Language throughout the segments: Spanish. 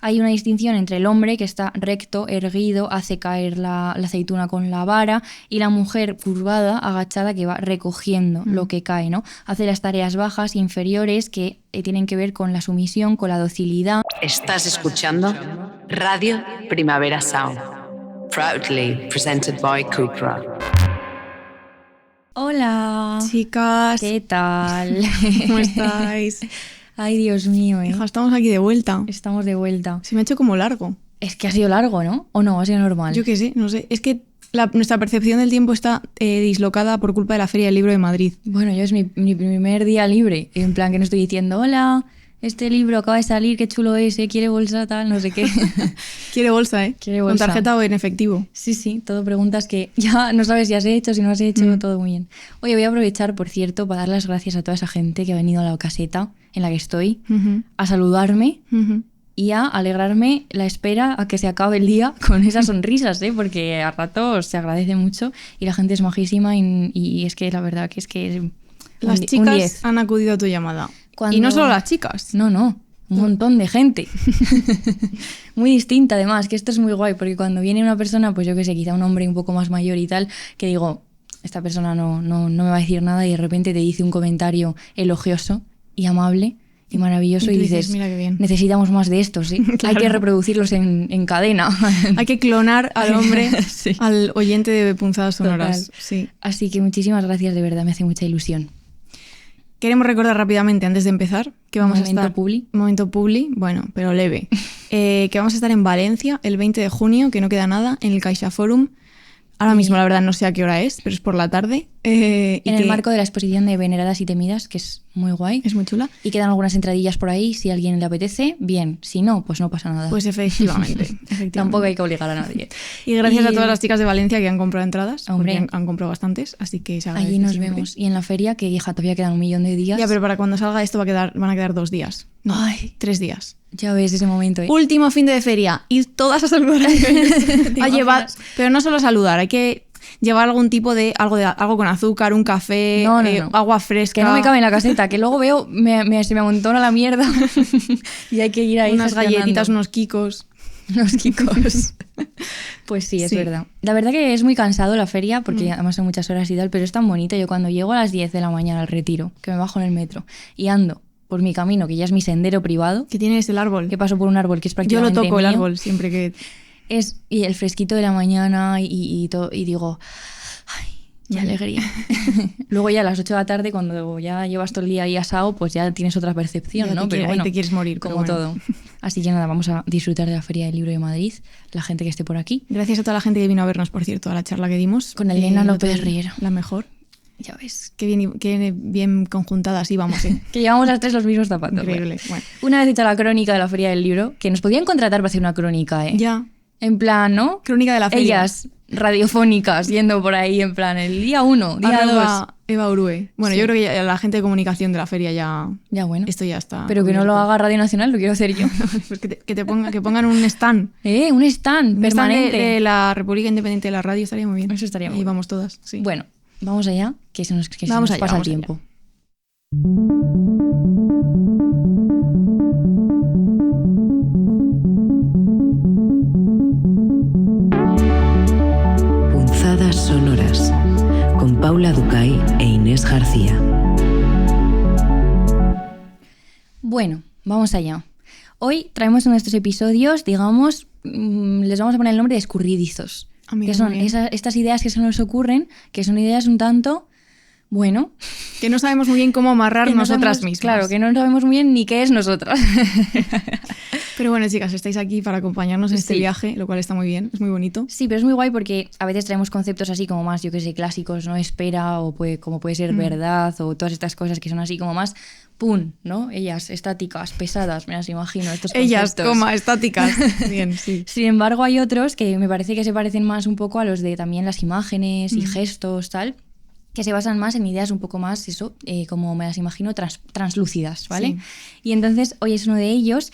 Hay una distinción entre el hombre que está recto, erguido, hace caer la aceituna con la vara, y la mujer curvada, agachada, que va recogiendo lo que cae, ¿no? Hace las tareas bajas, inferiores, que tienen que ver con la sumisión, con la docilidad. Estás escuchando Radio Primavera Sound, proudly presented by Cupra. Hola. Chicas. ¿Qué tal? ¿Cómo estáis? Ay, Dios mío, Hija, estamos aquí de vuelta. Estamos de vuelta. Se me ha hecho como largo. Es que ha sido largo, ¿no? ¿O no? Ha sido normal. Yo qué sé, no sé. Es que nuestra percepción del tiempo está dislocada por culpa de la Feria del Libro de Madrid. Bueno, yo es mi primer día libre. En plan, que no estoy diciendo, hola, este libro acaba de salir, qué chulo es, quiere bolsa, tal, no sé qué. Quiere bolsa, ¿eh? Quiere bolsa. Con tarjeta o en efectivo. Sí, todo preguntas que ya no sabes si has hecho, si no has hecho, todo muy bien. Oye, voy a aprovechar, por cierto, para dar las gracias a toda esa gente que ha venido a la caseta en la que estoy a saludarme y a alegrarme la espera a que se acabe el día con esas sonrisas, porque a ratos se agradece mucho y la gente es majísima y es que la verdad que es que... Las chicas han acudido a tu llamada. Y no solo las chicas. No, un montón de gente. Muy distinta además, que esto es muy guay, porque cuando viene una persona, pues yo que sé, quizá un hombre un poco más mayor y tal, que digo, esta persona no me va a decir nada y de repente te dice un comentario elogioso y amable y maravilloso y dices, mira qué bien. Necesitamos más de estos, ¿sí? Claro. Hay que reproducirlos en cadena. Hay que clonar al hombre, sí. Al oyente de punzadas sonoras. Sí. Así que muchísimas gracias, de verdad, me hace mucha ilusión. Queremos recordar rápidamente, antes de empezar, que vamos a estar... Momento publi, bueno, pero leve. Que vamos a estar en Valencia el 20 de junio, que no queda nada, en el Caixa Forum. Ahora mismo, la verdad, no sé a qué hora es, pero es por la tarde. En el marco de la exposición de Veneradas y Temidas, que es muy guay. Es muy chula. Y quedan algunas entradillas por ahí, si a alguien le apetece, bien. Si no, pues no pasa nada. Pues efectivamente. Tampoco hay que obligar a nadie. Y gracias a todas las chicas de Valencia que han comprado entradas. Hombre. Porque han comprado bastantes, así que se agradece. Allí nos siempre. vemos. Y en la feria, que hija, todavía quedan 1 millón de días. Ya, pero para cuando salga esto van a quedar 2 días. No, 3 días. Ya ves ese momento. Último fin de feria. Ir todas a saludar a llevar. Pero no solo a saludar, hay que llevar algún tipo de algo con azúcar, un café, no. agua fresca. Que no me cabe en la caseta, que luego veo, se me amontona la mierda y hay que ir ahí. Unas galletitas, unos kikos. Unos kikos. Pues sí, es verdad. La verdad que es muy cansado la feria, porque además son muchas horas y tal, pero es tan bonito. Yo cuando llego a las 10 de la mañana al Retiro, que me bajo en el metro y ando por mi camino, que ya es mi sendero privado. Que tienes el árbol. Que paso por un árbol que es prácticamente Yo lo toco mío. El árbol siempre que... Y el fresquito de la mañana y digo, ay, qué alegría. Luego ya a las 8 de la tarde, cuando ya llevas todo el día ahí asado, pues ya tienes otra percepción, ya ¿no? Pero bueno, ahí te quieres morir. Como todo. Así que nada, vamos a disfrutar de la Feria del Libro de Madrid, la gente que esté por aquí. Gracias a toda la gente que vino a vernos, por cierto, a la charla que dimos. Con Elena López Riera. La mejor. Ya ves. Qué bien conjuntadas íbamos, ¿eh? Que llevamos las 3 los mismos zapatos. Increíble. Bueno. Una vez hecha la crónica de la Feria del Libro, que nos podían contratar para hacer una crónica, ¿eh? Ya. En plan, ¿no? Crónica de la feria. Ellas, radiofónicas, yendo por ahí, en plan, el día 1, día 2. Eva Urue. Bueno, sí. Yo creo que ya la gente de comunicación de la feria ya bueno. Esto ya está. Pero que no lo haga Radio Nacional, lo quiero hacer yo. Pues que pongan un stand. Un stand permanente. De la República Independiente de la Radio estaría muy bien. Eso estaría muy bien. Ahí vamos todas. Sí. Bueno, vamos allá, que se nos pasa el tiempo. Punzadas sonoras con Paula Ducay e Inés García. Bueno, vamos allá. Hoy traemos en estos episodios, digamos, les vamos a poner el nombre de escurridizos. Que son estas ideas que se nos ocurren, que son ideas un tanto, bueno... Que no sabemos muy bien cómo amarrar nosotras mismas. Claro, que no sabemos muy bien ni qué es nosotras. Pero bueno, chicas, estáis aquí para acompañarnos en este viaje, lo cual está muy bien, es muy bonito. Sí, pero es muy guay porque a veces traemos conceptos así como más, yo que sé, clásicos, ¿no? Espera, o como puede ser verdad, o todas estas cosas que son así como más... ¡Pum! ¿No? Ellas, estáticas, pesadas, me las imagino, estos conceptos. Ellas, estáticas. Bien, sí. Sin embargo, hay otros que me parece que se parecen más un poco a los de también las imágenes y gestos, tal, que se basan más en ideas un poco más, como me las imagino, translúcidas, ¿vale? Sí. Y entonces hoy es uno de ellos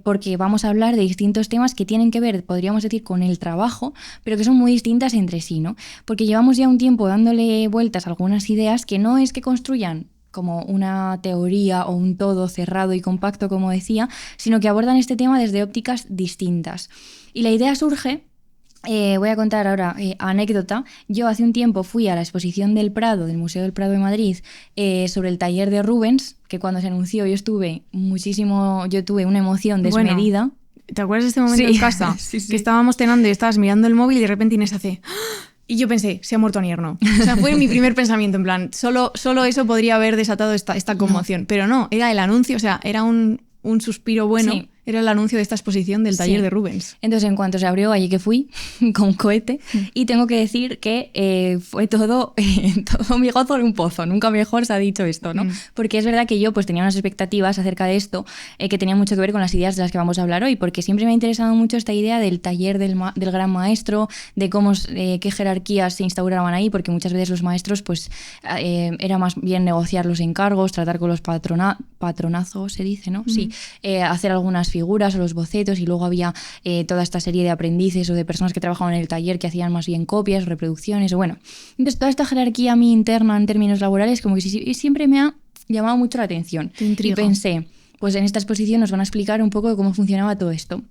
porque vamos a hablar de distintos temas que tienen que ver, podríamos decir, con el trabajo, pero que son muy distintas entre sí, ¿no? Porque llevamos ya un tiempo dándole vueltas a algunas ideas que no es que construyan como una teoría o un todo cerrado y compacto, como decía, sino que abordan este tema desde ópticas distintas. Y la idea surge... voy a contar ahora anécdota. Yo hace un tiempo fui a la exposición del Prado, del Museo del Prado de Madrid, sobre el taller de Rubens, que cuando se anunció yo tuve una emoción desmedida. Bueno, ¿te acuerdas de este momento en casa? Sí. Que estábamos cenando y estabas mirando el móvil y de repente Inés hace... ¡Ah! Y yo pensé, se ha muerto Anierno. O sea, fue mi primer pensamiento, en plan, solo eso podría haber desatado esta conmoción. No. Pero no, era el anuncio, o sea, era un suspiro bueno. Sí. Era el anuncio de esta exposición del taller de Rubens. Entonces, en cuanto se abrió, allí que fui, con cohete, y tengo que decir que fue todo mi gozo en un pozo. Nunca mejor se ha dicho esto, ¿no? Porque es verdad que yo pues tenía unas expectativas acerca de esto que tenían mucho que ver con las ideas de las que vamos a hablar hoy, porque siempre me ha interesado mucho esta idea del taller del gran maestro, de cómo, qué jerarquías se instauraban ahí, porque muchas veces los maestros pues era más bien negociar los encargos, tratar con los patronazos, se dice, ¿no? Sí, hacer algunas figuras o los bocetos, y luego había toda esta serie de aprendices o de personas que trabajaban en el taller que hacían más bien copias, reproducciones, o bueno. Entonces toda esta jerarquía a mí interna en términos laborales como que siempre me ha llamado mucho la atención. Y pensé, pues en esta exposición nos van a explicar un poco de cómo funcionaba todo esto.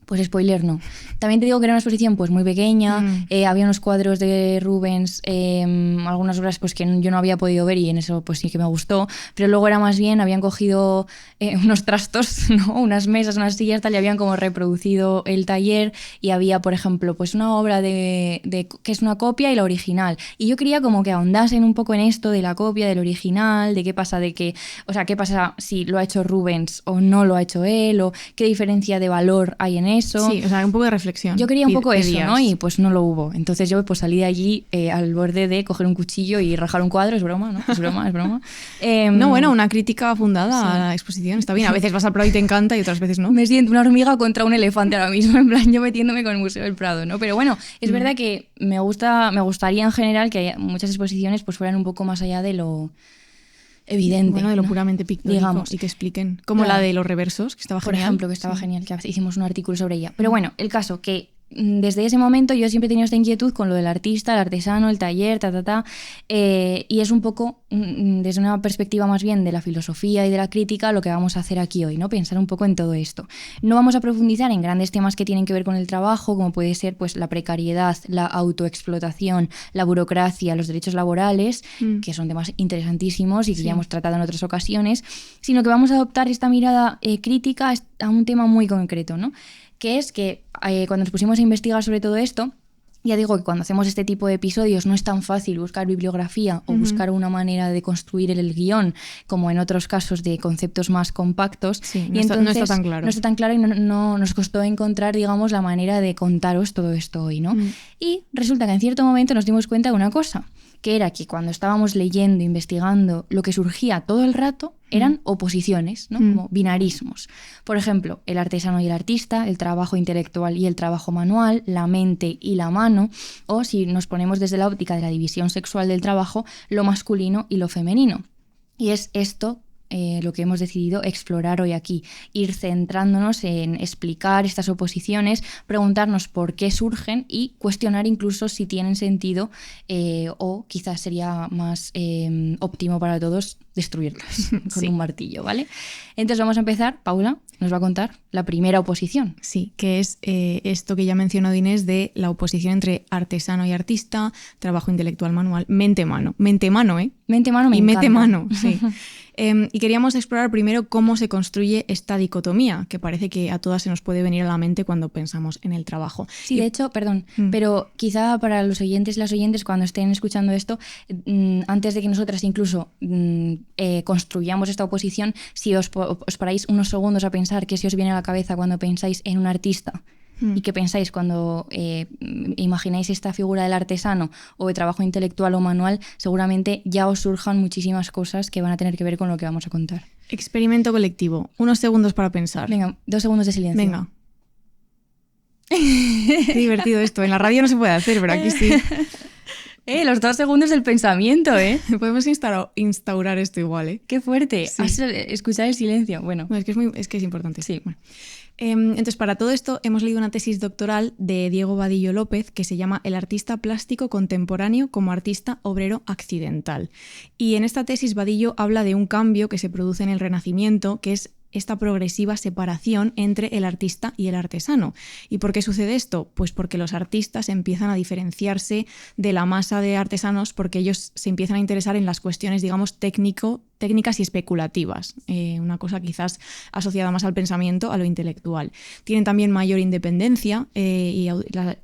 Pues spoiler no. También te digo que era una exposición pues muy pequeña, había unos cuadros de Rubens, algunas obras pues que yo no había podido ver y en eso pues sí que me gustó, pero luego era más bien, habían cogido unos trastos, ¿no? Unas mesas, unas sillas, tal, y habían como reproducido el taller, y había, por ejemplo, pues una obra de que es una copia y la original. Y yo quería como que ahondasen un poco en esto de la copia, del original, de qué pasa, qué pasa si lo ha hecho Rubens o no lo ha hecho él, o qué diferencia de valor hay en eso. Sí, o sea, un poco de reflexión. Yo quería un poco eso, ¿no? Y pues no lo hubo. Entonces yo pues salí de allí al borde de coger un cuchillo y rajar un cuadro. Es broma, ¿no? Es broma. No, bueno, una crítica fundada a la exposición. Está bien. A veces vas al Prado y te encanta y otras veces no. Me siento una hormiga contra un elefante ahora mismo, en plan yo metiéndome con el Museo del Prado, ¿no? Pero bueno, es verdad que me gustaría en general que muchas exposiciones pues fueran un poco más allá de lo evidente. Bueno, de lo ¿no? puramente pictórico, digamos, y que expliquen. Como la de los reversos, que estaba genial. Por ejemplo, que estaba genial, que hicimos un artículo sobre ella. Pero bueno, el caso que desde ese momento yo siempre he tenido esta inquietud con lo del artista, el artesano, el taller, y es un poco desde una perspectiva más bien de la filosofía y de la crítica lo que vamos a hacer aquí hoy, ¿no? Pensar un poco en todo esto. No vamos a profundizar en grandes temas que tienen que ver con el trabajo, como puede ser pues la precariedad, la autoexplotación, la burocracia, los derechos laborales, que son temas interesantísimos y que ya hemos tratado en otras ocasiones, sino que vamos a adoptar esta mirada crítica a un tema muy concreto, ¿no? Que es que cuando nos pusimos a investigar sobre todo esto, ya digo que cuando hacemos este tipo de episodios no es tan fácil buscar bibliografía o buscar una manera de construir el guión como en otros casos de conceptos más compactos. Sí, y no está tan claro. No está tan claro y no nos costó encontrar, digamos, la manera de contaros todo esto hoy, ¿no? Y resulta que en cierto momento nos dimos cuenta de una cosa, que era que cuando estábamos leyendo, investigando, lo que surgía todo el rato eran oposiciones, ¿no? Como binarismos. Por ejemplo, el artesano y el artista, el trabajo intelectual y el trabajo manual, la mente y la mano, o si nos ponemos desde la óptica de la división sexual del trabajo, lo masculino y lo femenino. Y es esto lo que hemos decidido explorar hoy aquí, ir centrándonos en explicar estas oposiciones, preguntarnos por qué surgen y cuestionar incluso si tienen sentido o quizás sería más óptimo para todos destruirlas con un martillo, ¿vale? Entonces vamos a empezar. Paula nos va a contar la primera oposición. Sí, que es esto que ya mencionó Inés de la oposición entre artesano y artista, trabajo intelectual manual, mente-mano. Mente-mano, ¿eh? Mente-mano me y encanta. Mente-mano, sí. Y queríamos explorar primero cómo se construye esta dicotomía, que parece que a todas se nos puede venir a la mente cuando pensamos en el trabajo. Sí, de hecho, perdón, pero quizá para los oyentes y las oyentes cuando estén escuchando esto, antes de que nosotras incluso construyamos esta oposición, si os paráis unos segundos a pensar qué se os viene a la cabeza cuando pensáis en un artista, y qué pensáis cuando imagináis esta figura del artesano o de trabajo intelectual o manual, seguramente ya os surjan muchísimas cosas que van a tener que ver con lo que vamos a contar. Experimento colectivo. Unos segundos para pensar. Venga, 2 segundos de silencio. Venga. Qué divertido esto. En la radio no se puede hacer, pero aquí sí. Los 2 segundos del pensamiento, ¿eh? Podemos instaurar esto igual, ¿eh? Qué fuerte. Sí. Escuchar el silencio. Bueno. No, es que es importante. Sí. Bueno. Entonces, para todo esto hemos leído una tesis doctoral de Diego Vadillo López que se llama El artista plástico contemporáneo como artista obrero accidental. Y en esta tesis Vadillo habla de un cambio que se produce en el Renacimiento, que es esta progresiva separación entre el artista y el artesano. ¿Y por qué sucede esto? Pues porque los artistas empiezan a diferenciarse de la masa de artesanos porque ellos se empiezan a interesar en las cuestiones, digamos, técnicas y especulativas, una cosa quizás asociada más al pensamiento, a lo intelectual. Tienen también mayor independencia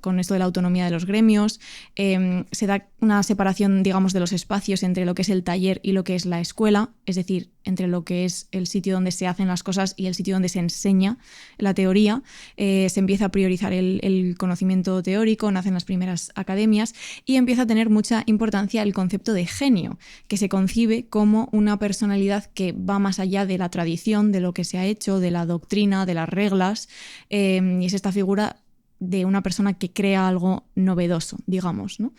con esto de la autonomía de los gremios, se da una separación, digamos, de los espacios entre lo que es el taller y lo que es la escuela, es decir, entre lo que es el sitio donde se hacen las cosas y el sitio donde se enseña la teoría. Se empieza a priorizar el conocimiento teórico, nacen las primeras academias y empieza a tener mucha importancia el concepto de genio, que se concibe como una personalidad que va más allá de la tradición, de lo que se ha hecho, de la doctrina, de las reglas, y es esta figura de una persona que crea algo novedoso, digamos, ¿no?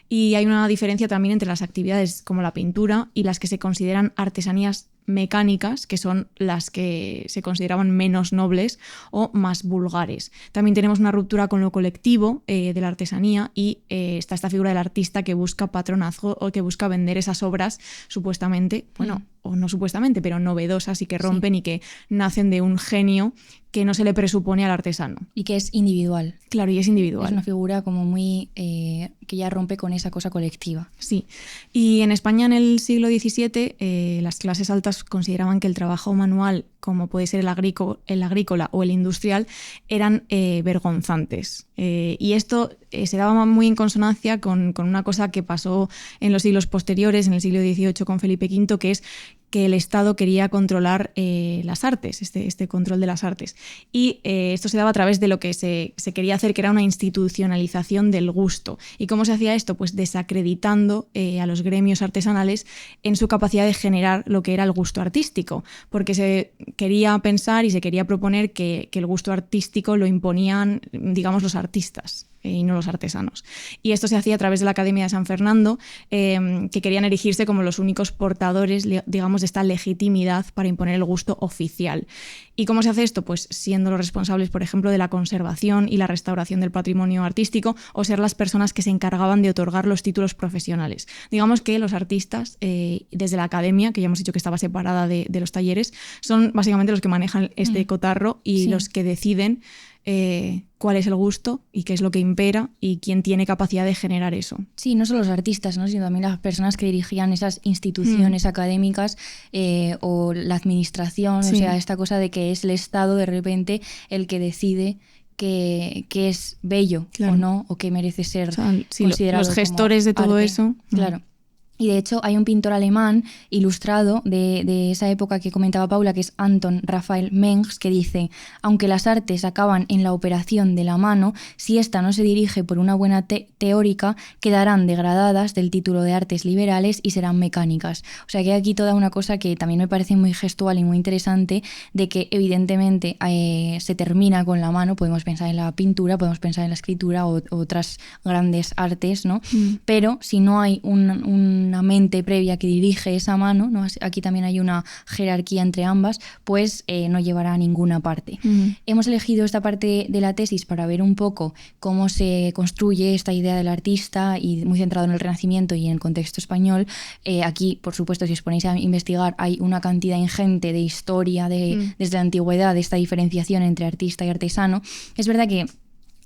Y hay una diferencia también entre las actividades como la pintura y las que se consideran artesanías mecánicas, que son las que se consideraban menos nobles o más vulgares. También tenemos una ruptura con lo colectivo de la artesanía y está esta figura del artista que busca patronazgo o que busca vender esas obras supuestamente, bueno, o no supuestamente, pero novedosas y que rompen y que nacen de un genio que no se le presupone al artesano. Y que es individual. Claro, y es individual. Es una figura como muy... que ya rompe con esa cosa colectiva. Sí. Y en España en el siglo XVII las clases altas consideraban que el trabajo manual, como puede ser el agrícola o el industrial, eran vergonzantes. Y esto se daba muy en consonancia con una cosa que pasó en los siglos posteriores, en el siglo XVIII con Felipe V, que es que el Estado quería controlar las artes, este control de las artes. Y esto se daba a través de lo que se quería hacer, que era una institucionalización del gusto. ¿Y cómo se hacía esto? Pues desacreditando a los gremios artesanales en su capacidad de generar lo que era el gusto artístico, porque se quería pensar y se quería proponer que el gusto artístico lo imponían, digamos, los artistas y no los artesanos. Y esto se hacía a través de la Academia de San Fernando, que querían erigirse como los únicos portadores, digamos, de esta legitimidad para imponer el gusto oficial. ¿Y cómo se hace esto? Pues siendo los responsables, por ejemplo, de la conservación y la restauración del patrimonio artístico o ser las personas que se encargaban de otorgar los títulos profesionales. Digamos que los artistas, desde la academia, que ya hemos dicho que estaba separada de los talleres, son básicamente los que manejan este cotarro y los que deciden cuál es el gusto y qué es lo que impera y quién tiene capacidad de generar eso. Sí, no solo los artistas, ¿no? Sino también las personas que dirigían esas instituciones académicas o la administración, o sea, esta cosa de que es el Estado de repente el que decide que es bello o no, o que merece ser considerado los gestores de todo arte. eso. Claro. Y de hecho hay un pintor alemán ilustrado de esa época que comentaba Paula, que es Anton Raphael Mengs, que dice: aunque las artes acaban en la operación de la mano, si ésta no se dirige por una buena teórica, quedarán degradadas del título de artes liberales y serán mecánicas. O sea que hay aquí toda una cosa que también me parece muy gestual y muy interesante, de que evidentemente se termina con la mano. Podemos pensar en la pintura, podemos pensar en la escritura o otras grandes artes, ¿no? Pero si no hay una mente previa que dirige esa mano, ¿no? Aquí también hay una jerarquía entre ambas, pues no llevará a ninguna parte. Hemos elegido esta parte de la tesis para ver un poco cómo se construye esta idea del artista y muy centrado en el Renacimiento y en el contexto español. Aquí, por supuesto, si os ponéis a investigar, hay una cantidad ingente de historia desde la antigüedad, de esta diferenciación entre artista y artesano. Es verdad que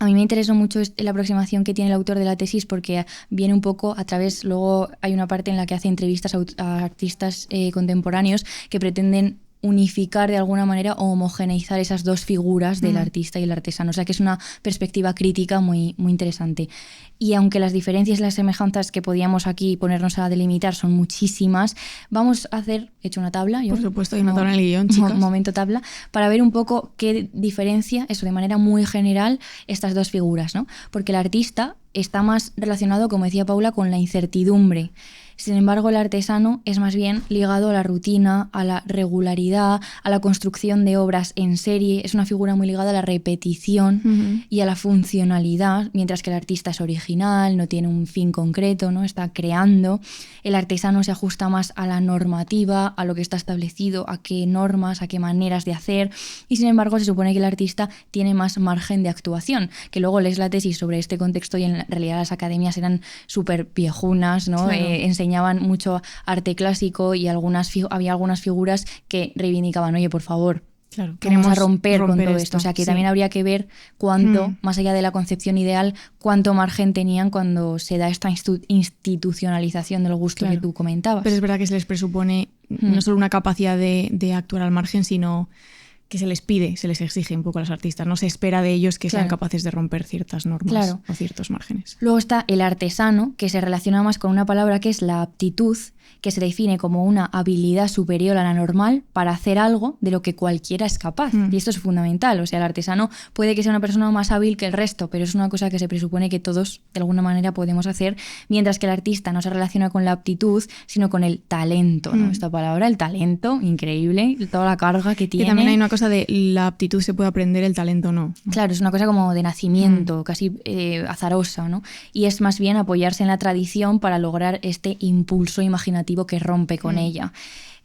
a mí me interesó mucho la aproximación que tiene el autor de la tesis, porque viene un poco a través, luego hay una parte en la que hace entrevistas a artistas contemporáneos que pretenden unificar de alguna manera o homogeneizar esas dos figuras del artista y el artesano. O sea que es una perspectiva crítica muy, muy interesante. Y aunque las diferencias y las semejanzas que podíamos aquí ponernos a delimitar son muchísimas, vamos a hacer, he hecho una tabla. Por supuesto, hay una tabla en el guión, chicas. Momento tabla, para ver un poco qué diferencia, eso de manera muy general, estas dos figuras, ¿no? Porque el artista está más relacionado, como decía Paula, con la incertidumbre. Sin embargo, el artesano es más bien ligado a la rutina, a la regularidad, a la construcción de obras en serie. Es una figura muy ligada a la repetición y a la funcionalidad, mientras que el artista es original, no tiene un fin concreto, ¿no? Está creando. El artesano se ajusta más a la normativa, a lo que está establecido, a qué normas, a qué maneras de hacer. Y sin embargo, se supone que el artista tiene más margen de actuación, que luego lees la tesis sobre este contexto y en realidad las academias eran súper viejunas, ¿no? Claro. Enseñaban mucho arte clásico y había algunas figuras que reivindicaban, oye, por favor, Claro, queremos romper con todo esto. O sea, que sí. también habría que ver cuánto, más allá de la concepción ideal, cuánto margen tenían cuando se da esta institucionalización del gusto que tú comentabas. Pero es verdad que se les presupone no solo una capacidad de actuar al margen, sino que se les pide, se les exige un poco a los artistas. No se espera de ellos que sean capaces de romper ciertas normas o ciertos márgenes. Luego está el artesano, que se relaciona más con una palabra que es la aptitud, que se define como una habilidad superior a la normal para hacer algo de lo que cualquiera es capaz. Y esto es fundamental. O sea, el artesano puede que sea una persona más hábil que el resto, pero es una cosa que se presupone que todos de alguna manera podemos hacer, mientras que el artista no se relaciona con la aptitud, sino con el talento, ¿no? Esta palabra, el talento, increíble, toda la carga que tiene. Y también hay una cosa de la aptitud se puede aprender, el talento no. Claro, es una cosa como de nacimiento, casi azarosa, ¿no? Y es más bien apoyarse en la tradición para lograr este impulso imaginativo que rompe con ella.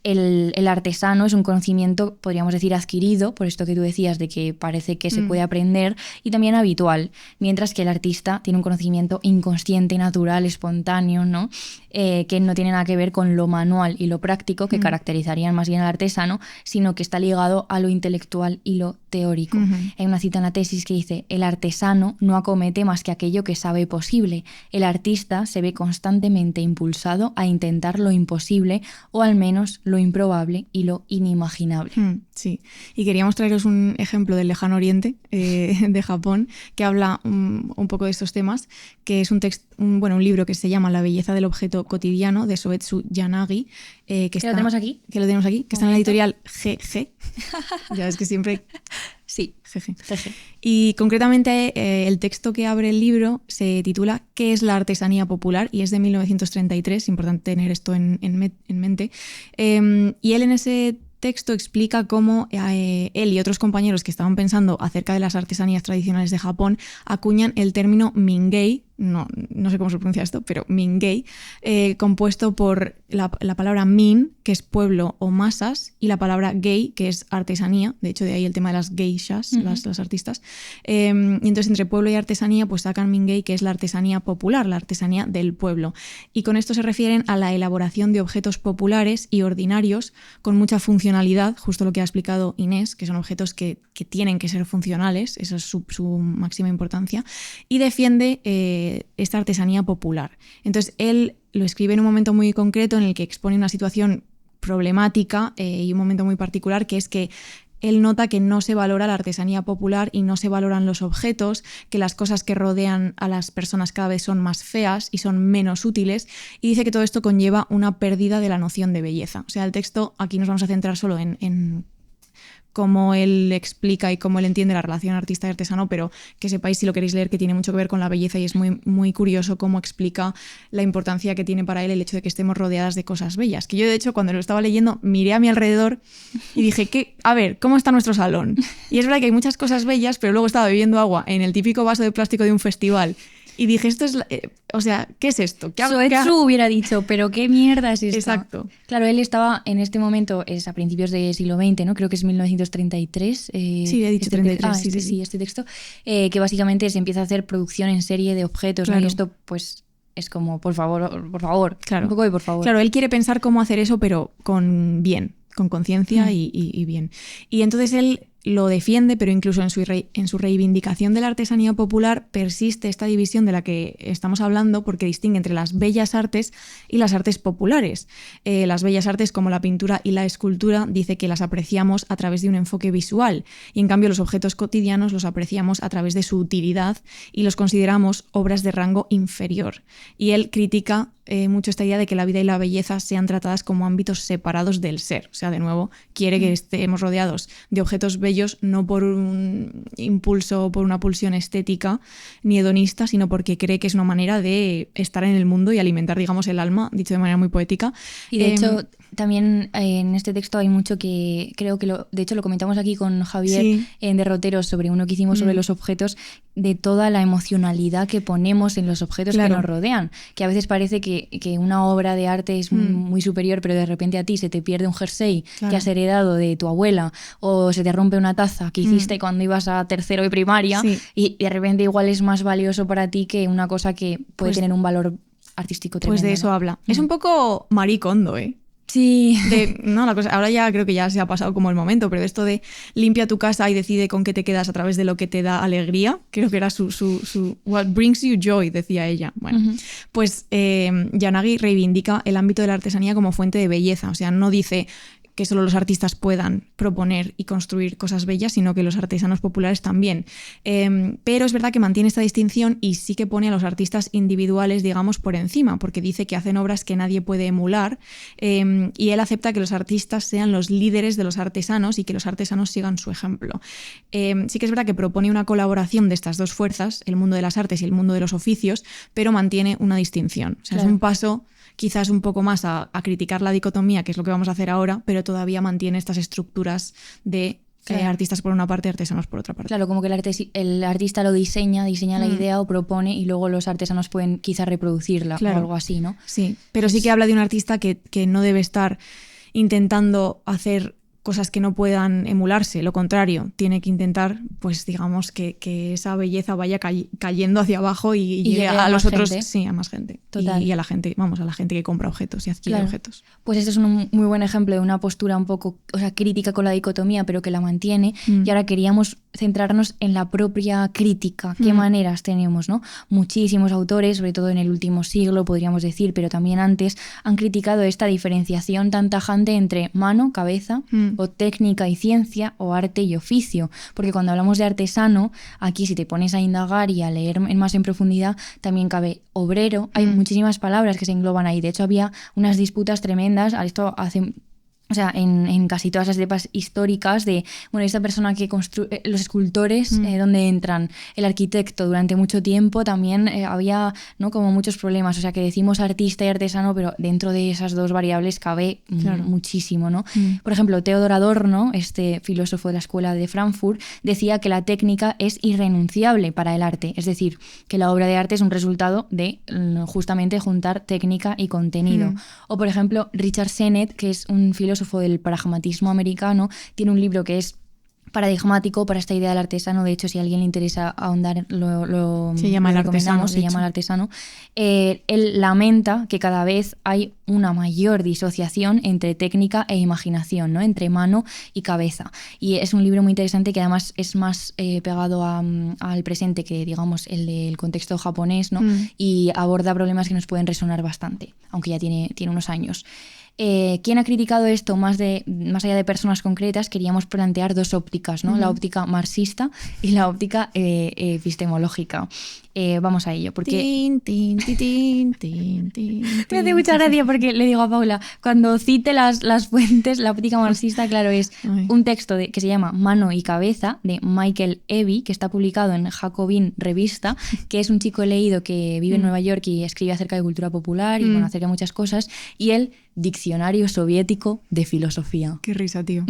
El artesano es un conocimiento, podríamos decir, adquirido, por esto que tú decías de que parece que se puede aprender, y también habitual, mientras que el artista tiene un conocimiento inconsciente, natural, espontáneo, ¿no? Que no tiene nada que ver con lo manual y lo práctico que caracterizarían más bien al artesano, sino que está ligado a lo intelectual y lo teórico. Hay una cita en la tesis que dice: el artesano no acomete más que aquello que sabe posible. El artista se ve constantemente impulsado a intentar lo imposible, o al menos lo improbable y lo inimaginable. Sí, y queríamos traeros un ejemplo del lejano oriente, de Japón, que habla un poco de estos temas, que es un libro que se llama La belleza del objeto cotidiano, de Soetsu Yanagi. ¿Que lo tenemos aquí? Que lo tenemos aquí, que está en la editorial GG. Ya ves que siempre... Sí, GG. Y concretamente el texto que abre el libro se titula ¿Qué es la artesanía popular? Y es de 1933, importante tener esto en mente. Y él en ese texto explica cómo él y otros compañeros que estaban pensando acerca de las artesanías tradicionales de Japón acuñan el término mingei, no sé cómo se pronuncia esto, pero mingei, compuesto por la palabra min, que es pueblo o masas, y la palabra gei, que es artesanía. De hecho, de ahí el tema de las geishas, las artistas. Y entonces, entre pueblo y artesanía, pues sacan mingei, que es la artesanía popular, la artesanía del pueblo. Y con esto se refieren a la elaboración de objetos populares y ordinarios con mucha funcionalidad, justo lo que ha explicado Inés, que son objetos que tienen que ser funcionales, eso es su máxima importancia, y defiende esta artesanía popular. Entonces, él lo escribe en un momento muy concreto en el que expone una situación problemática y un momento muy particular, que es que él nota que no se valora la artesanía popular y no se valoran los objetos, que las cosas que rodean a las personas cada vez son más feas y son menos útiles, y dice que todo esto conlleva una pérdida de la noción de belleza. O sea, el texto, aquí nos vamos a centrar solo en cómo él explica y cómo él entiende la relación artista y artesano, pero que sepáis, si lo queréis leer, que tiene mucho que ver con la belleza, y es muy, muy curioso cómo explica la importancia que tiene para él el hecho de que estemos rodeadas de cosas bellas. Que yo, de hecho, cuando lo estaba leyendo, miré a mi alrededor y dije, a ver, ¿cómo está nuestro salón? Y es verdad que hay muchas cosas bellas, pero luego estaba bebiendo agua en el típico vaso de plástico de un festival. Y dije, esto es... o sea, ¿qué es esto? Soetsu hubiera dicho, pero ¿qué mierda es esto? Exacto. Claro, él estaba en este momento, es a principios del siglo XX, ¿no? Creo que es 1933. Sí, he dicho 33. Este texto, que básicamente se empieza a hacer producción en serie de objetos, claro. ¿no? Y esto, pues, es como, por favor, claro. Un poco de por favor. Claro, él quiere pensar cómo hacer eso, pero con conciencia y bien. Y entonces él lo defiende, pero incluso en su reivindicación de la artesanía popular persiste esta división de la que estamos hablando, porque distingue entre las bellas artes y las artes populares. Las bellas artes, como la pintura y la escultura, dice que las apreciamos a través de un enfoque visual, y en cambio los objetos cotidianos los apreciamos a través de su utilidad y los consideramos obras de rango inferior. Y él critica mucho esta idea de que la vida y la belleza sean tratadas como ámbitos separados del ser. O sea, de nuevo, quiere que estemos rodeados de objetos bellos ellos no por un impulso, por una pulsión estética ni hedonista, sino porque cree que es una manera de estar en el mundo y alimentar, digamos, el alma, dicho de manera muy poética. Y de hecho, también en este texto hay mucho que creo que de hecho lo comentamos aquí con Javier, sí, en Derroteros, sobre uno que hicimos sobre los objetos, de toda la emocionalidad que ponemos en los objetos que nos rodean, que a veces parece que una obra de arte es muy superior, pero de repente a ti se te pierde un jersey que has heredado de tu abuela, o se te rompe una taza que hiciste cuando ibas a tercero de primaria, y de repente igual es más valioso para ti que una cosa que puede tener un valor artístico tremendo. Pues de eso habla. Es un poco Marie Kondo, ¿eh? Sí. La cosa, ahora ya creo que ya se ha pasado como el momento, pero esto de limpia tu casa y decide con qué te quedas a través de lo que te da alegría, creo que era su what brings you joy, decía ella. Bueno, pues Yanagi reivindica el ámbito de la artesanía como fuente de belleza, o sea, no dice que solo los artistas puedan proponer y construir cosas bellas, sino que los artesanos populares también. Pero es verdad que mantiene esta distinción y sí que pone a los artistas individuales, digamos, por encima, porque dice que hacen obras que nadie puede emular, y él acepta que los artistas sean los líderes de los artesanos y que los artesanos sigan su ejemplo. Sí que es verdad que propone una colaboración de estas dos fuerzas, el mundo de las artes y el mundo de los oficios, pero mantiene una distinción. O sea, es un paso quizás un poco más a criticar la dicotomía, que es lo que vamos a hacer ahora, pero todavía mantiene estas estructuras de artistas por una parte y artesanos por otra parte. Claro, como que el artista lo diseña la idea o propone, y luego los artesanos pueden quizás reproducirla o algo así, ¿no? Sí, pero sí que habla de un artista que no debe estar intentando hacer cosas que no puedan emularse, lo contrario, tiene que intentar, pues digamos, que esa belleza vaya cayendo hacia abajo y llegue a los otros, a más gente. Total. Y a la gente, a la gente que compra objetos y adquiere objetos. Pues este es un muy buen ejemplo de una postura un poco, crítica con la dicotomía, pero que la mantiene. Y ahora queríamos centrarnos en la propia crítica. ¿Qué maneras tenemos, no? Muchísimos autores, sobre todo en el último siglo, podríamos decir, pero también antes, han criticado esta diferenciación tan tajante entre mano, cabeza, o técnica y ciencia, o arte y oficio. Porque cuando hablamos de artesano, aquí si te pones a indagar y a leer más en profundidad, también cabe obrero. Hay muchísimas palabras que se engloban ahí. De hecho, había unas disputas tremendas. Esto hace... O sea, en casi todas las etapas históricas de, esta persona que construye, los escultores, donde entran, el arquitecto durante mucho tiempo, también había, ¿no?, como muchos problemas. O sea, que decimos artista y artesano, pero dentro de esas dos variables cabe muchísimo, ¿no? Por ejemplo, Theodor Adorno, este filósofo de la Escuela de Frankfurt, decía que la técnica es irrenunciable para el arte. Es decir, que la obra de arte es un resultado de justamente juntar técnica y contenido. O, por ejemplo, Richard Sennett, que es un filósofo del pragmatismo americano, tiene un libro que es paradigmático para esta idea del artesano. De hecho, si a alguien le interesa ahondar, se llama El Artesano. Se llama El Artesano. Él lamenta que cada vez hay una mayor disociación entre técnica e imaginación, ¿no?, entre mano y cabeza. Y es un libro muy interesante que además es más pegado al presente que, digamos, el del contexto japonés, ¿no? Y aborda problemas que nos pueden resonar bastante, aunque ya tiene unos años. ¿Quién ha criticado esto más allá de personas concretas? Queríamos plantear dos ópticas, ¿no? La óptica marxista y la óptica epistemológica. Vamos a ello, porque me hace mucha gracia porque le digo a Paula, cuando cite las fuentes, la óptica marxista, claro, es un texto que se llama Mano y Cabeza, de Michael Evy, que está publicado en Jacobin Revista, que es un chico leído que vive en Nueva York y escribe acerca de cultura popular y acerca de muchas cosas, y el Diccionario Soviético de Filosofía. Qué risa, tío.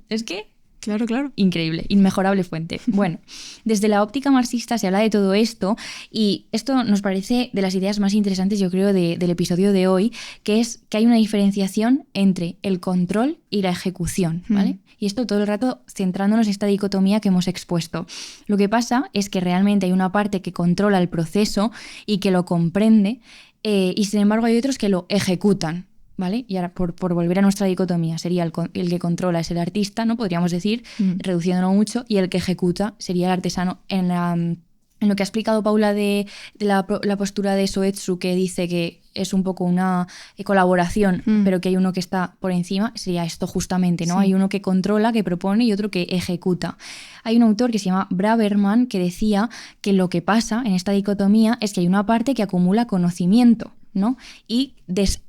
Es que... Claro. Increíble, inmejorable fuente. Bueno, desde la óptica marxista se habla de todo esto, y esto nos parece de las ideas más interesantes, yo creo, del episodio de hoy, que es que hay una diferenciación entre el control y la ejecución, ¿vale? Y esto todo el rato centrándonos en esta dicotomía que hemos expuesto. Lo que pasa es que realmente hay una parte que controla el proceso y que lo comprende, y sin embargo hay otros que lo ejecutan, ¿vale? Y ahora, por volver a nuestra dicotomía, sería el que controla es el artista, ¿no? Podríamos decir, reduciéndolo mucho, y el que ejecuta sería el artesano. En lo que ha explicado Paula de la postura de Soetsu, que dice que es un poco una colaboración, pero que hay uno que está por encima, sería esto justamente, ¿no? Sí. Hay uno que controla, que propone, y otro que ejecuta. Hay un autor que se llama Braverman que decía que lo que pasa en esta dicotomía es que hay una parte que acumula conocimiento, ¿no? Y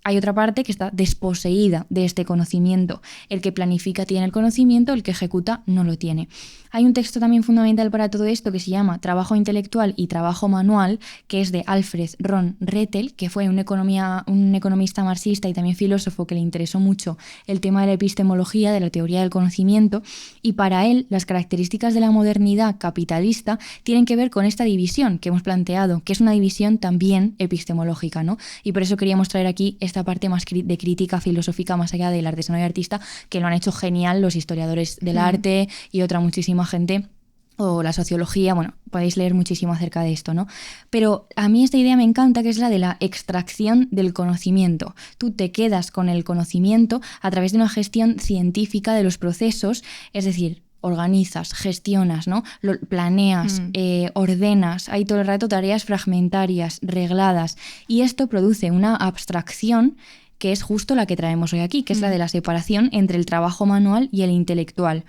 hay otra parte que está desposeída de este conocimiento. El que planifica tiene el conocimiento, el que ejecuta no lo tiene. Hay un texto también fundamental para todo esto que se llama Trabajo intelectual y trabajo manual, que es de Alfred Ron Rettel, que fue un economista marxista y también filósofo que le interesó mucho el tema de la epistemología, de la teoría del conocimiento, y para él las características de la modernidad capitalista tienen que ver con esta división que hemos planteado, que es una división también epistemológica, ¿no? Y por eso queríamos traer aquí esta parte más de crítica filosófica más allá del artesano y artista, que lo han hecho genial los historiadores del arte y otra muchísima gente, o la sociología, bueno, podéis leer muchísimo acerca de esto, ¿no? Pero a mí esta idea me encanta, que es la de la extracción del conocimiento. Tú te quedas con el conocimiento a través de una gestión científica de los procesos, es decir, organizas, gestionas, ¿no? Planeas, ordenas, hay todo el rato tareas fragmentarias, regladas, y esto produce una abstracción que es justo la que traemos hoy aquí, que es la de la separación entre el trabajo manual y el intelectual.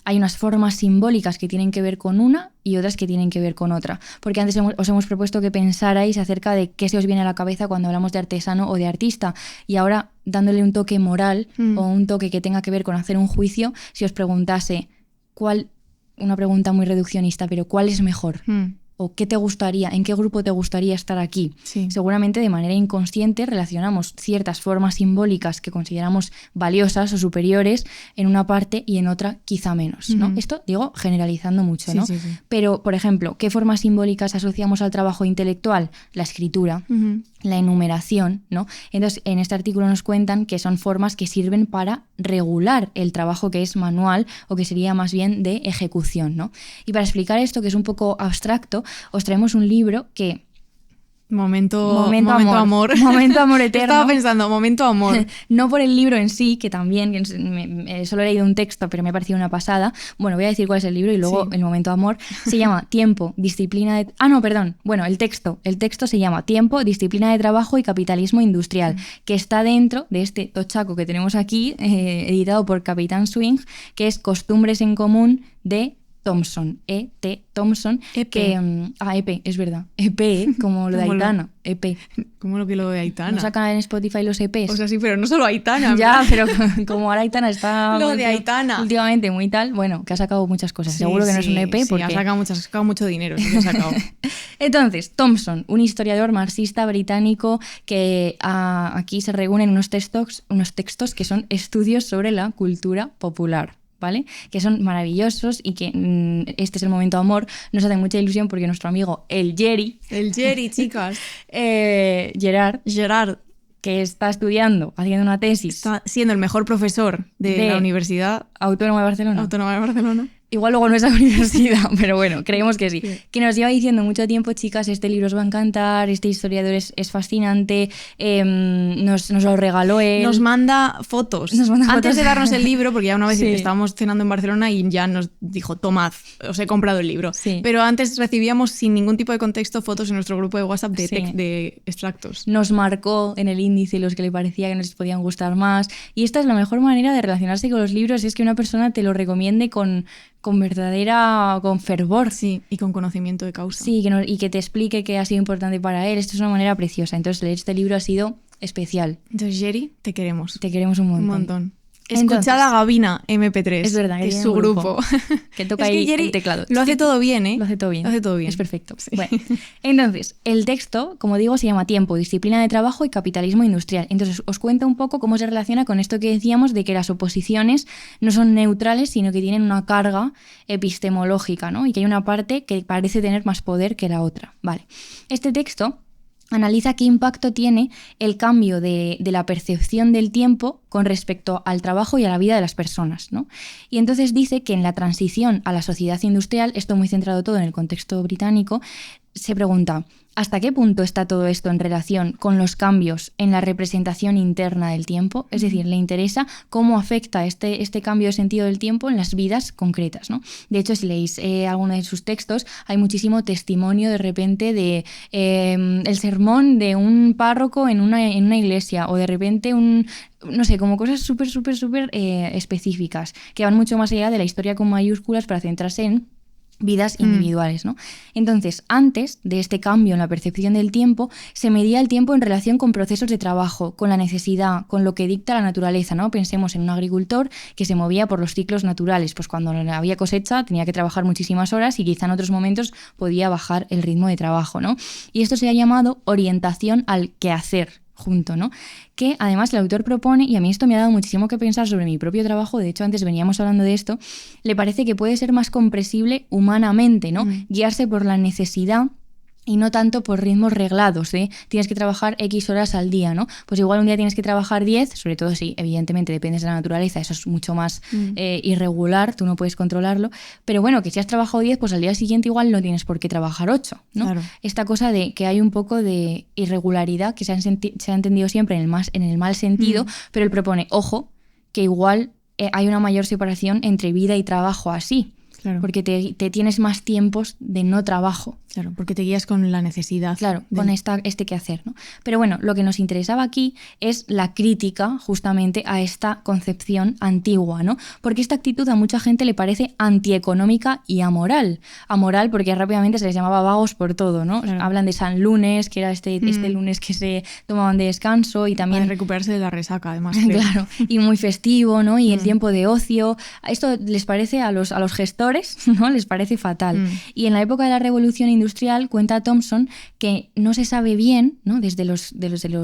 Hay unas formas simbólicas que tienen que ver con una y otras que tienen que ver con otra. Porque antes os hemos propuesto que pensarais acerca de qué se os viene a la cabeza cuando hablamos de artesano o de artista. Y ahora, dándole un toque moral o un toque que tenga que ver con hacer un juicio, si os preguntase una pregunta muy reduccionista, pero ¿cuál es mejor? ¿O qué te gustaría? ¿En qué grupo te gustaría estar aquí? Sí. Seguramente de manera inconsciente relacionamos ciertas formas simbólicas que consideramos valiosas o superiores en una parte y en otra quizá menos, ¿no? Esto digo generalizando mucho, ¿no? Sí. Pero, por ejemplo, ¿qué formas simbólicas asociamos al trabajo intelectual? La escritura, la enumeración, ¿no? Entonces, en este artículo nos cuentan que son formas que sirven para regular el trabajo que es manual o que sería más bien de ejecución, ¿no? Y para explicar esto, que es un poco abstracto, os traemos un libro que... Momento amor. Momento amor eterno. Estaba pensando, momento amor. No por el libro en sí, que también, solo he leído un texto, pero me ha parecido una pasada. Bueno, voy a decir cuál es el libro y luego el momento amor. Se llama Tiempo, disciplina de... Bueno, el texto se llama Tiempo, disciplina de trabajo y capitalismo industrial, que está dentro de este tochaco que tenemos aquí, editado por Capitán Swing, que es Costumbres en Común de Thompson, E.T. Thompson, EP. Que... EP, es verdad. EP, como lo de Aitana. EP. ¿Cómo lo de Aitana? ¿No sacan en Spotify los EPs? O sea, sí, pero no solo Aitana. Ya, pero como ahora Aitana está... Lo de Aitana. Últimamente muy tal, bueno, que ha sacado muchas cosas. Sí, seguro que no es un EP porque... Sí, ha sacado mucho dinero, sí que ha sacado. Entonces, Thompson, un historiador marxista británico que aquí se reúnen unos textos que son estudios sobre la cultura popular, ¿vale? Que son maravillosos y que este es el momento amor. Nos hace mucha ilusión porque nuestro amigo el Jerry, chicas, Gerard, que está haciendo una tesis, está siendo el mejor profesor de la Universidad Autónoma de Barcelona. Igual luego no es la universidad, pero bueno, creemos que sí. Que nos lleva diciendo mucho tiempo, chicas, este libro os va a encantar, este historiador es fascinante, nos lo regaló él. Nos manda fotos. Antes de darnos el libro, porque ya una vez estábamos cenando en Barcelona y ya nos dijo, tomad, os he comprado el libro. Sí. Pero antes recibíamos sin ningún tipo de contexto fotos en nuestro grupo de WhatsApp de extractos. Nos marcó en el índice los que le parecía que nos podían gustar más. Y esta es la mejor manera de relacionarse con los libros, es que una persona te lo recomiende con fervor. Sí, y con conocimiento de causa. Sí, y que te explique qué ha sido importante para él. Esto es una manera preciosa. Entonces, leer este libro ha sido especial. Entonces, Jerry, te queremos. Te queremos un montón. Un montón. Escuchad a Gabina MP3. Es verdad, que es su grupo. Que toca ahí el teclado. Lo hace todo bien, ¿eh? Lo hace todo bien. Es perfecto. Sí. Bueno, entonces, el texto, como digo, se llama Tiempo, disciplina de trabajo y capitalismo industrial. Entonces, os cuento un poco cómo se relaciona con esto que decíamos de que las oposiciones no son neutrales, sino que tienen una carga epistemológica, ¿no? Y que hay una parte que parece tener más poder que la otra. Vale. Este texto analiza qué impacto tiene el cambio de la percepción del tiempo con respecto al trabajo y a la vida de las personas, ¿no? Y entonces dice que en la transición a la sociedad industrial, esto muy centrado todo en el contexto británico, se pregunta, ¿hasta qué punto está todo esto en relación con los cambios en la representación interna del tiempo? Es decir, le interesa cómo afecta este cambio de sentido del tiempo en las vidas concretas, ¿no? De hecho, si leéis alguno de sus textos, hay muchísimo testimonio de repente de el sermón de un párroco en una iglesia, o de repente no sé, como cosas súper específicas, que van mucho más allá de la historia con mayúsculas para centrarse en vidas individuales, ¿no? Entonces, antes de este cambio en la percepción del tiempo, se medía el tiempo en relación con procesos de trabajo, con la necesidad, con lo que dicta la naturaleza, ¿no? Pensemos en un agricultor que se movía por los ciclos naturales, pues cuando había cosecha tenía que trabajar muchísimas horas y quizá en otros momentos podía bajar el ritmo de trabajo, ¿no? Y esto se ha llamado orientación al quehacer junto, ¿no? Que además el autor propone, y a mí esto me ha dado muchísimo que pensar sobre mi propio trabajo, de hecho antes veníamos hablando de esto, le parece que puede ser más comprensible humanamente, ¿no? Guiarse por la necesidad y no tanto por ritmos reglados, ¿eh? Tienes que trabajar X horas al día, ¿no? Pues igual un día tienes que trabajar 10, sobre todo si evidentemente dependes de la naturaleza, eso es mucho más irregular, tú no puedes controlarlo, pero bueno, que si has trabajado 10, pues al día siguiente igual no tienes por qué trabajar 8, ¿no? Claro. Esta cosa de que hay un poco de irregularidad que se ha entendido siempre en el mal sentido, pero él propone, ojo, que igual hay una mayor separación entre vida y trabajo así. Claro. Porque te tienes más tiempos de no trabajo. Claro, porque te guías con la necesidad. Claro, con este quehacer, ¿no? Pero bueno, lo que nos interesaba aquí es la crítica justamente a esta concepción antigua, ¿no? Porque esta actitud a mucha gente le parece antieconómica y amoral. Amoral porque rápidamente se les llamaba vagos por todo, ¿no? Claro. Hablan de San Lunes, que era este lunes que se tomaban de descanso y también... Para recuperarse de la resaca, además. Claro, y muy festivo, ¿no? Y el tiempo de ocio. Esto les parece a los gestores, ¿no? Les parece fatal. Y en la época de la Revolución Industrial, cuenta Thompson que no se sabe bien, ¿no? Desde los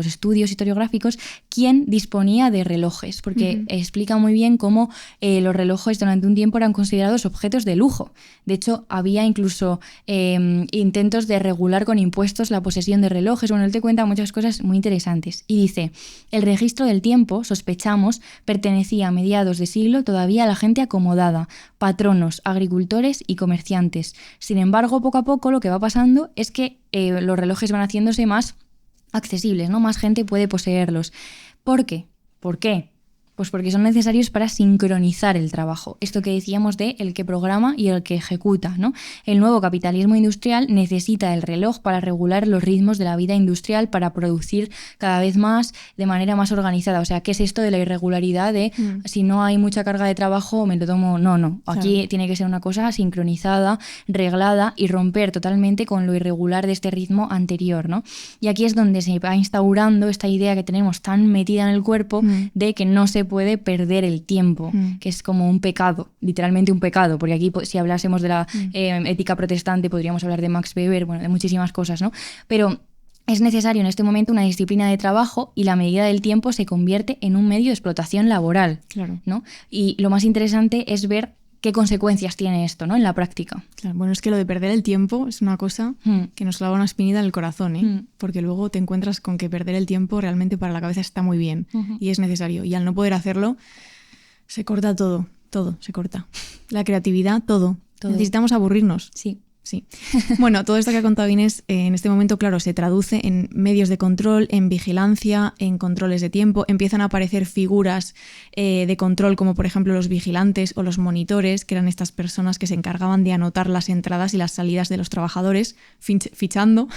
estudios historiográficos, quién disponía de relojes, porque explica muy bien cómo los relojes durante un tiempo eran considerados objetos de lujo. De hecho, había incluso intentos de regular con impuestos la posesión de relojes. Bueno, él te cuenta muchas cosas muy interesantes. Y dice, el registro del tiempo, sospechamos, pertenecía a mediados de siglo todavía a la gente acomodada, patronos, agricultores y comerciantes. Sin embargo, poco a poco lo que va pasando es que los relojes van haciéndose más accesibles, ¿no? Más gente puede poseerlos. ¿Por qué? ¿Por qué? Pues porque son necesarios para sincronizar el trabajo. Esto que decíamos de el que programa y el que ejecuta, ¿no? El nuevo capitalismo industrial necesita el reloj para regular los ritmos de la vida industrial, para producir cada vez más de manera más organizada. O sea, ¿qué es esto de la irregularidad de si no hay mucha carga de trabajo me lo tomo? No. Aquí claro. Tiene que ser una cosa sincronizada, reglada y romper totalmente con lo irregular de este ritmo anterior, ¿no? Y aquí es donde se va instaurando esta idea que tenemos tan metida en el cuerpo de que no se puede perder el tiempo, que es como un pecado, literalmente un pecado, porque aquí si hablásemos de la ética protestante podríamos hablar de Max Weber, bueno, de muchísimas cosas, ¿no? Pero es necesario en este momento una disciplina de trabajo y la medida del tiempo se convierte en un medio de explotación laboral, claro. ¿no? Y lo más interesante es ver qué consecuencias tiene esto, ¿no? En la práctica. Claro, bueno, es que lo de perder el tiempo es una cosa que nos clava una espinita en el corazón, ¿eh? Porque luego te encuentras con que perder el tiempo realmente para la cabeza está muy bien y es necesario. Y al no poder hacerlo, se corta todo se corta. La creatividad, todo. Necesitamos aburrirnos. Sí. Bueno, todo esto que ha contado Inés en este momento, claro, se traduce en medios de control, en vigilancia, en controles de tiempo. Empiezan a aparecer figuras de control como por ejemplo los vigilantes o los monitores, que eran estas personas que se encargaban de anotar las entradas y las salidas de los trabajadores, fichando.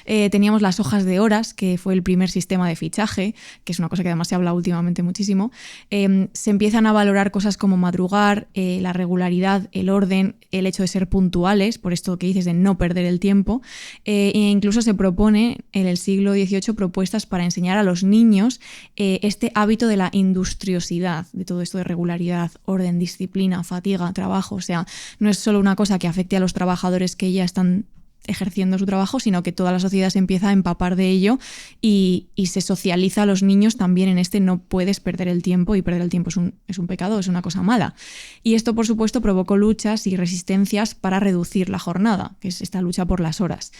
Teníamos las hojas de horas, que fue el primer sistema de fichaje, que es una cosa que además se habla últimamente muchísimo. Se empiezan a valorar cosas como madrugar, la regularidad, el orden, el hecho de ser puntuales, por esto que dices de no perder el tiempo, e incluso se propone en el siglo XVIII propuestas para enseñar a los niños este hábito de la industriosidad, de todo esto de regularidad, orden, disciplina, fatiga, trabajo. O sea, no es solo una cosa que afecte a los trabajadores que ya están ejerciendo su trabajo, sino que toda la sociedad se empieza a empapar de ello y se socializa a los niños también en este no puedes perder el tiempo, y perder el tiempo es un pecado, es una cosa mala. Y esto, por supuesto, provocó luchas y resistencias para reducir la jornada, que es esta lucha por las horas.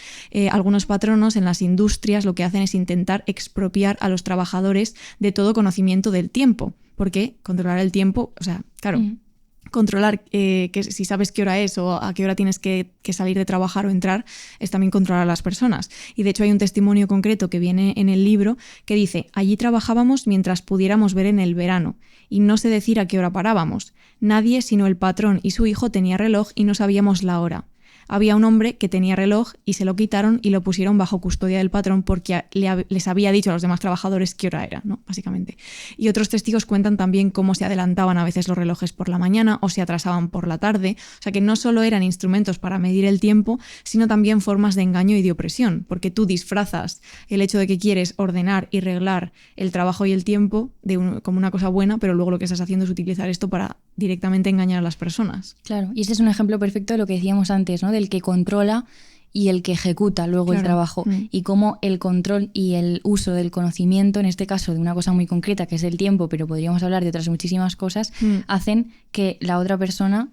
Algunos patronos en las industrias lo que hacen es intentar expropiar a los trabajadores de todo conocimiento del tiempo, porque controlar el tiempo, o sea, claro, controlar que si sabes qué hora es o a qué hora tienes que salir de trabajar o entrar, es también controlar a las personas. Y de hecho hay un testimonio concreto que viene en el libro que dice: allí trabajábamos mientras pudiéramos ver en el verano y no sé decir a qué hora parábamos. Nadie sino el patrón y su hijo tenía reloj y no sabíamos la hora. había un hombre que tenía reloj y se lo quitaron y lo pusieron bajo custodia del patrón porque les había dicho a los demás trabajadores qué hora era, ¿no? Básicamente. Y otros testigos cuentan también cómo se adelantaban a veces los relojes por la mañana o se atrasaban por la tarde. O sea que no solo eran instrumentos para medir el tiempo, sino también formas de engaño y de opresión, porque tú disfrazas el hecho de que quieres ordenar y reglar el trabajo y el tiempo como una cosa buena, pero luego lo que estás haciendo es utilizar esto para directamente engañar a las personas. Claro, y este es un ejemplo perfecto de lo que decíamos antes, ¿no? Del que controla y el que ejecuta luego el trabajo, y cómo el control y el uso del conocimiento, en este caso de una cosa muy concreta que es el tiempo, pero podríamos hablar de otras muchísimas cosas, hacen que la otra persona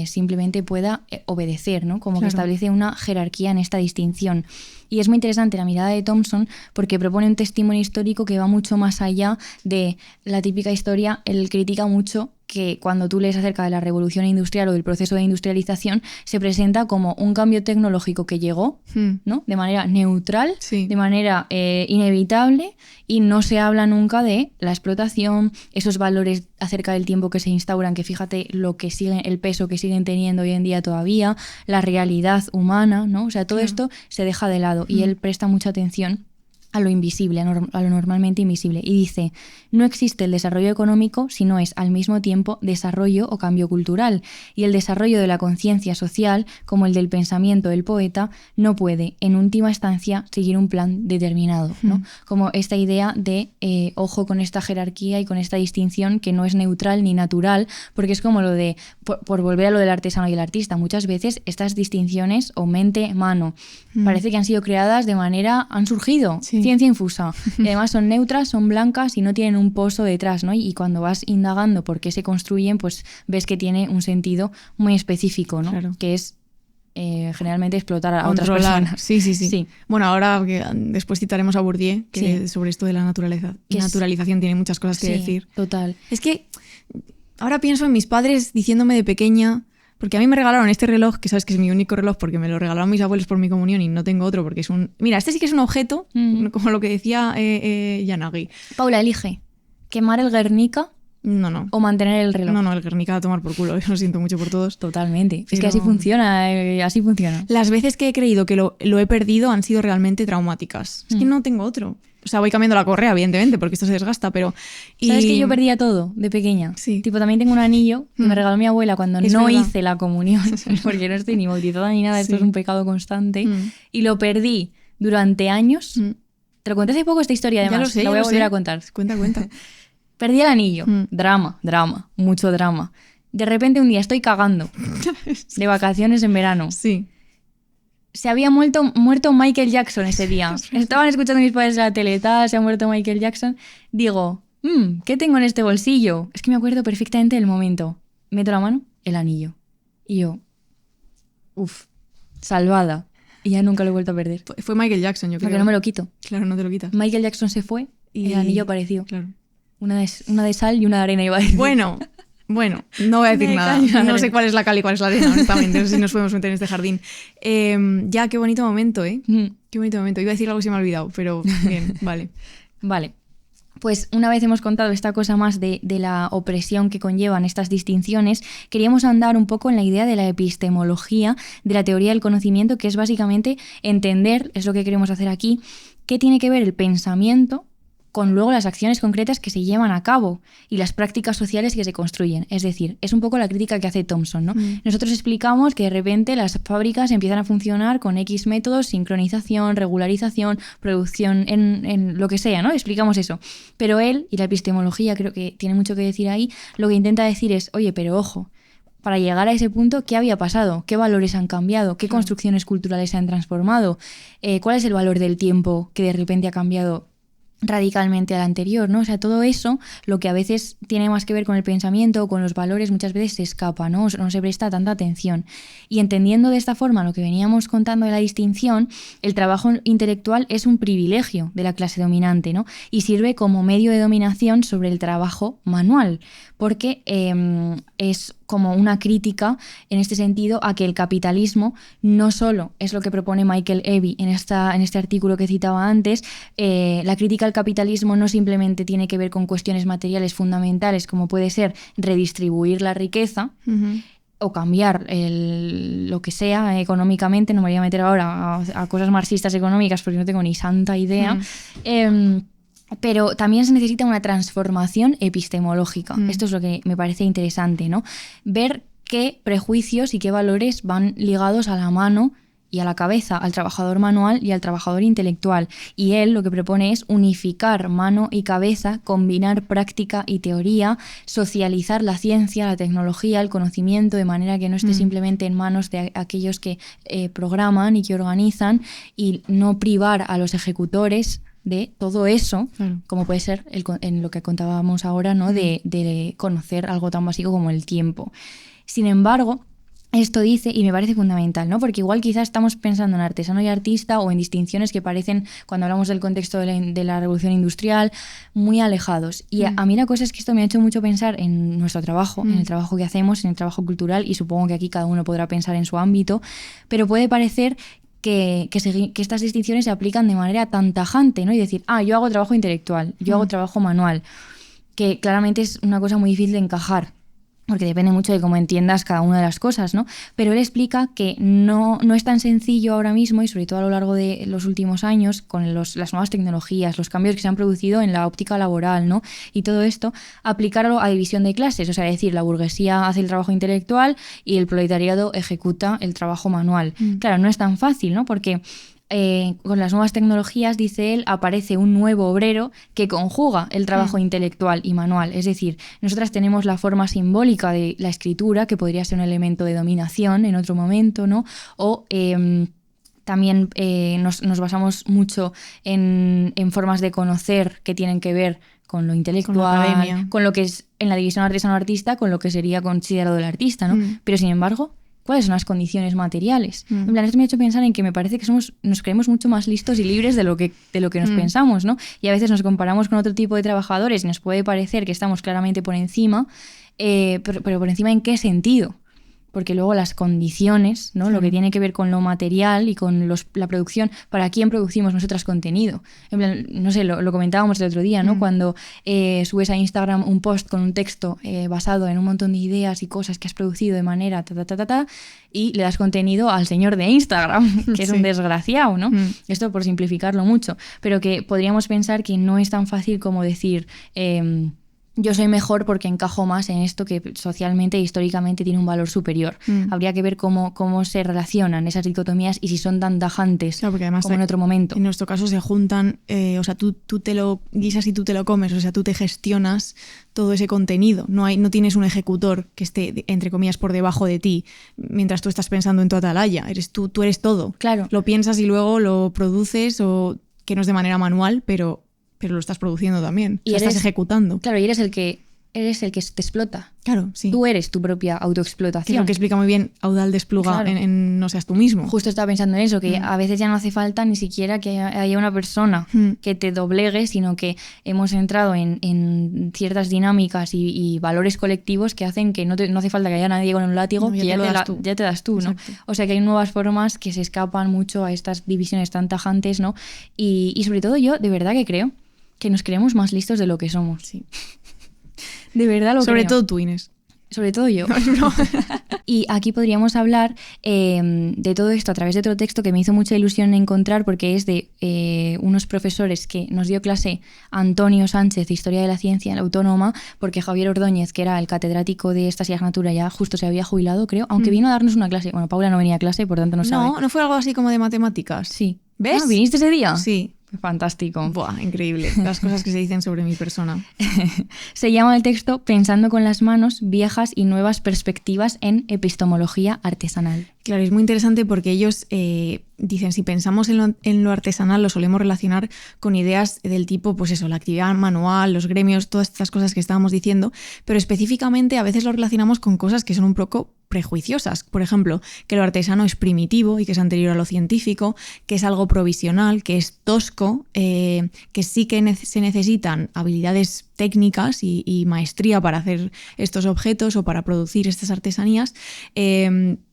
simplemente pueda obedecer, ¿no? Como que establece una jerarquía en esta distinción. Y es muy interesante la mirada de Thompson porque propone un testimonio histórico que va mucho más allá de la típica historia. Él critica mucho que cuando tú lees acerca de la revolución industrial o del proceso de industrialización, se presenta como un cambio tecnológico que llegó, ¿no? De manera neutral, de manera inevitable, y no se habla nunca de la explotación, esos valores acerca del tiempo que se instauran, que fíjate lo que siguen, el peso que siguen teniendo hoy en día todavía, la realidad humana, ¿no? O sea, todo esto se deja de lado y él presta mucha atención a lo invisible, a lo normalmente invisible, y dice: no existe el desarrollo económico si no es al mismo tiempo desarrollo o cambio cultural, y el desarrollo de la conciencia social, como el del pensamiento del poeta, no puede, en última instancia, seguir un plan determinado, ¿no? Como esta idea de ojo con esta jerarquía y con esta distinción que no es neutral ni natural, porque es como lo de, por volver a lo del artesano y el artista, muchas veces estas distinciones, o mente, mano, parece que han sido creadas de manera, han surgido, ciencia infusa, y además son neutras, son blancas y no tienen un pozo detrás, ¿no? Y cuando vas indagando por qué se construyen, pues ves que tiene un sentido muy específico, ¿no? Claro. Que es generalmente explotar a otras personas. Sí. Bueno, ahora después citaremos a Bourdieu, que sobre esto de la naturalización tiene muchas cosas que decir. Total. Es que ahora pienso en mis padres diciéndome de pequeña, porque a mí me regalaron este reloj, que sabes que es mi único reloj porque me lo regalaron mis abuelos por mi comunión y no tengo otro porque es un... Mira, este sí que es un objeto, como lo que decía Yanagi. Paula, elige. ¿Quemar el Guernica? No. ¿O mantener el reloj? No, el Guernica a tomar por culo. Lo siento mucho por todos. Totalmente. Pero... Es que así funciona, Las veces que he creído que lo he perdido han sido realmente traumáticas. Es que no tengo otro. O sea, voy cambiando la correa, evidentemente, porque esto se desgasta, pero... ¿Sabes que yo perdía todo de pequeña? Sí. Tipo, también tengo un anillo que me regaló mi abuela cuando hice la comunión, porque no estoy ni bautizada ni nada, esto es un pecado constante, y lo perdí durante años. Te lo conté hace poco esta historia, además. Ya lo sé, la voy a volver a contar. Cuenta. Perdí el anillo. Drama, mucho drama. De repente un día estoy cagando de vacaciones en verano. Sí. Se había muerto Michael Jackson ese día. Estaban escuchando mis padres en la tele, se ha muerto Michael Jackson. Digo, ¿qué tengo en este bolsillo? Es que me acuerdo perfectamente del momento. Meto la mano, el anillo. Y yo, salvada. Y ya nunca lo he vuelto a perder. Fue Michael Jackson, yo creo. Porque no me lo quito. Claro, no te lo quitas. Michael Jackson se fue y el anillo apareció. Claro. Una de sal y una de arena, iba a decir. Bueno, no voy a decir nada. No sé cuál es la cal y cuál es la arena, honestamente. No sé si nos podemos meter en este jardín. Ya, qué bonito momento, ¿eh? Qué bonito momento. Iba a decir algo y se me ha olvidado, pero bien, vale. Vale. Pues una vez hemos contado esta cosa más de la opresión que conllevan estas distinciones, queríamos andar un poco en la idea de la epistemología, de la teoría del conocimiento, que es básicamente entender, es lo que queremos hacer aquí, qué tiene que ver el pensamiento con luego las acciones concretas que se llevan a cabo y las prácticas sociales que se construyen. Es decir, es un poco la crítica que hace Thompson, ¿no? Nosotros explicamos que de repente las fábricas empiezan a funcionar con X métodos, sincronización, regularización, producción, en lo que sea, ¿no? Explicamos eso. Pero él, y la epistemología creo que tiene mucho que decir ahí, lo que intenta decir es, oye, pero ojo, para llegar a ese punto, ¿qué había pasado? ¿Qué valores han cambiado? ¿Qué construcciones culturales se han transformado? ¿Cuál es el valor del tiempo que de repente ha cambiado radicalmente al anterior, ¿no? O sea, todo eso, lo que a veces tiene más que ver con el pensamiento o con los valores, muchas veces se escapa, ¿no? No se presta tanta atención. Y entendiendo de esta forma lo que veníamos contando de la distinción, el trabajo intelectual es un privilegio de la clase dominante, ¿no? Y sirve como medio de dominación sobre el trabajo manual, porque es como una crítica en este sentido a que el capitalismo no solo es lo que propone Michael Evey en este artículo que citaba antes, la crítica al capitalismo no simplemente tiene que ver con cuestiones materiales fundamentales como puede ser redistribuir la riqueza, o cambiar lo que sea económicamente. No me voy a meter ahora a cosas marxistas económicas porque no tengo ni santa idea. Pero también se necesita una transformación epistemológica. Esto es lo que me parece interesante, ¿no? Ver qué prejuicios y qué valores van ligados a la mano y a la cabeza, al trabajador manual y al trabajador intelectual. Y él lo que propone es unificar mano y cabeza, combinar práctica y teoría, socializar la ciencia, la tecnología, el conocimiento, de manera que no esté simplemente en manos de aquellos que programan y que organizan, y no privar a los ejecutores de todo eso, como puede ser en lo que contábamos ahora, ¿no? De conocer algo tan básico como el tiempo. Sin embargo, esto dice, y me parece fundamental, ¿no? Porque igual quizás estamos pensando en artesano y artista o en distinciones que parecen, cuando hablamos del contexto de la revolución industrial, muy alejados. Y a mí la cosa es que esto me ha hecho mucho pensar en nuestro trabajo, en el trabajo que hacemos, en el trabajo cultural, y supongo que aquí cada uno podrá pensar en su ámbito, pero puede parecer que estas distinciones se aplican de manera tan tajante, ¿no? Y decir, yo hago trabajo intelectual, yo hago trabajo manual, que claramente es una cosa muy difícil de encajar, porque depende mucho de cómo entiendas cada una de las cosas, ¿no? Pero él explica que no es tan sencillo ahora mismo, y sobre todo a lo largo de los últimos años, con las nuevas tecnologías, los cambios que se han producido en la óptica laboral, ¿no? Y todo esto, aplicarlo a división de clases, o sea, decir, la burguesía hace el trabajo intelectual y el proletariado ejecuta el trabajo manual. Claro, no es tan fácil, ¿no? Porque con las nuevas tecnologías, dice él, aparece un nuevo obrero que conjuga el trabajo intelectual y manual. Es decir, nosotras tenemos la forma simbólica de la escritura, que podría ser un elemento de dominación en otro momento, ¿no? O también nos basamos mucho en formas de conocer que tienen que ver con lo intelectual, con lo que es en la división artesano-artista, con lo que sería considerado el artista, ¿no? Pero sin embargo, ¿cuáles son las condiciones materiales? En plan, esto me ha hecho pensar en que me parece que nos creemos mucho más listos y libres de lo que nos pensamos, ¿no? Y a veces nos comparamos con otro tipo de trabajadores y nos puede parecer que estamos claramente por encima, pero por encima, ¿en qué sentido? Porque luego las condiciones, ¿no? Lo que tiene que ver con lo material y con la producción, ¿para quién producimos nosotras contenido? En plan, no sé, lo comentábamos el otro día, ¿no? Cuando subes a Instagram un post con un texto basado en un montón de ideas y cosas que has producido de manera y le das contenido al señor de Instagram, que es un desgraciado, ¿no? Esto por simplificarlo mucho, pero que podríamos pensar que no es tan fácil como decir yo soy mejor porque encajo más en esto que socialmente e históricamente tiene un valor superior. Habría que ver cómo se relacionan esas dicotomías y si son tan tajantes, claro, porque además como en otro momento. En nuestro caso se juntan, o sea, tú te lo guisas y tú te lo comes, o sea, tú te gestionas todo ese contenido. No tienes un ejecutor que esté, entre comillas, por debajo de ti mientras tú estás pensando en tu atalaya. Tú eres todo. Claro. Lo piensas y luego lo produces, o que no es de manera manual, pero lo estás produciendo también. Y estás ejecutando. Claro, y eres el que te explota. Claro, sí. Tú eres tu propia autoexplotación. Que es lo que explica muy bien Audal Despluga, claro, en No seas tú mismo. Justo estaba pensando en eso, que a veces ya no hace falta ni siquiera que haya una persona que te doblegue, sino que hemos entrado en ciertas dinámicas y valores colectivos que hacen que no hace falta que haya nadie con un látigo, que ya te das tú, ¿no? O sea, que hay nuevas formas que se escapan mucho a estas divisiones tan tajantes, ¿no? Y sobre todo yo, de verdad que creo que nos creemos más listos de lo que somos. Sí. De verdad lo creo. Sobre todo tú, Inés. Sobre todo yo. No. Y aquí podríamos hablar de todo esto a través de otro texto que me hizo mucha ilusión encontrar, porque es de unos profesores que nos dio clase Antonio Sánchez de Historia de la Ciencia en la Autónoma, porque Javier Ordóñez, que era el catedrático de esta asignatura, ya justo se había jubilado, creo, aunque vino a darnos una clase. Bueno, Paula no venía a clase, por tanto no sabe. ¿No fue algo así como de matemáticas? Sí. ¿Ves? ¿Viniste ese día? Sí. Fantástico. Buah, increíble. Las cosas que se dicen sobre mi persona. Se llama el texto Pensando con las manos, viejas y nuevas perspectivas en epistemología artesanal. Claro, es muy interesante porque ellos dicen, si pensamos en lo artesanal, lo solemos relacionar con ideas del tipo, pues eso, la actividad manual, los gremios, todas estas cosas que estábamos diciendo, pero específicamente a veces lo relacionamos con cosas que son un poco prejuiciosas. Por ejemplo, que lo artesano es primitivo y que es anterior a lo científico, que es algo provisional, que es tosco, que sí que se necesitan habilidades técnicas y maestría para hacer estos objetos o para producir estas artesanías,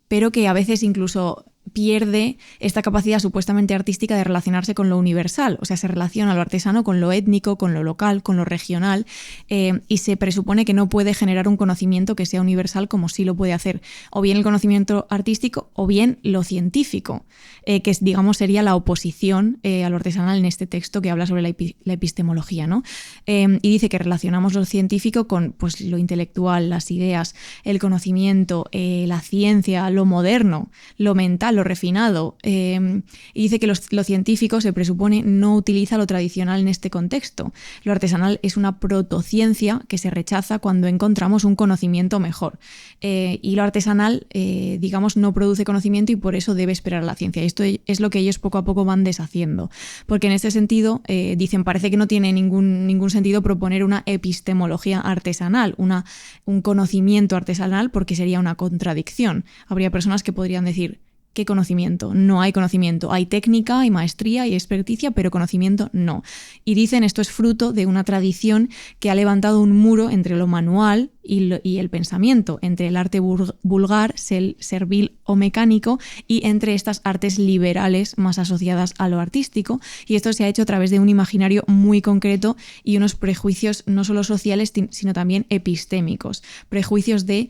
pero que a veces incluso pierde esta capacidad supuestamente artística de relacionarse con lo universal. O sea, se relaciona lo artesano con lo étnico, con lo local, con lo regional, y se presupone que no puede generar un conocimiento que sea universal como sí lo puede hacer o bien el conocimiento artístico o bien lo científico, que digamos sería la oposición a lo artesanal en este texto que habla sobre la epistemología, ¿no? Y dice que relacionamos lo científico con pues, lo intelectual, las ideas, el conocimiento, la ciencia, lo moderno, lo mental, lo refinado, y dice que lo científico se presupone no utiliza lo tradicional en este contexto. Lo artesanal es una protociencia que se rechaza cuando encontramos un conocimiento mejor, y lo artesanal, digamos, no produce conocimiento y por eso debe esperar a la ciencia. Y esto es lo que ellos poco a poco van deshaciendo, porque en este sentido dicen, parece que no tiene ningún sentido proponer una epistemología artesanal, un conocimiento artesanal, porque sería una contradicción. Habría personas que podrían decir, ¿qué conocimiento? No hay conocimiento. Hay técnica, hay maestría, hay experticia, pero conocimiento no. Y dicen, esto es fruto de una tradición que ha levantado un muro entre lo manual y el pensamiento, entre el arte vulgar, servil o mecánico, y entre estas artes liberales más asociadas a lo artístico. Y esto se ha hecho a través de un imaginario muy concreto y unos prejuicios no solo sociales, sino también epistémicos. Prejuicios de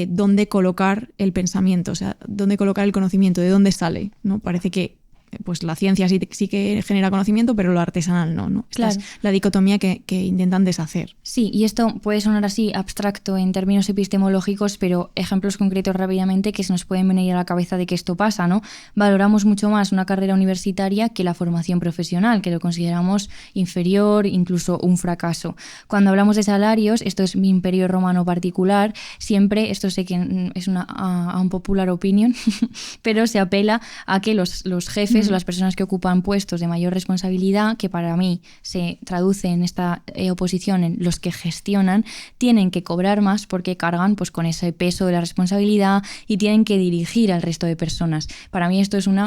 dónde colocar el pensamiento, o sea, dónde colocar el conocimiento, de dónde sale, ¿no? Parece que pues la ciencia sí que genera conocimiento, pero lo artesanal no. Esta es la dicotomía que intentan deshacer. Sí, y esto puede sonar así abstracto en términos epistemológicos, pero ejemplos concretos rápidamente que se nos pueden venir a la cabeza de que esto pasa, ¿no? Valoramos mucho más una carrera universitaria que la formación profesional, que lo consideramos inferior, incluso un fracaso. Cuando hablamos de salarios, esto es mi imperio romano particular, siempre, esto sé que es una unpopular opinion, pero se apela a que los jefes o las personas que ocupan puestos de mayor responsabilidad, que para mí se traduce en esta oposición en los que gestionan, tienen que cobrar más porque cargan pues, con ese peso de la responsabilidad y tienen que dirigir al resto de personas. Para mí esto es un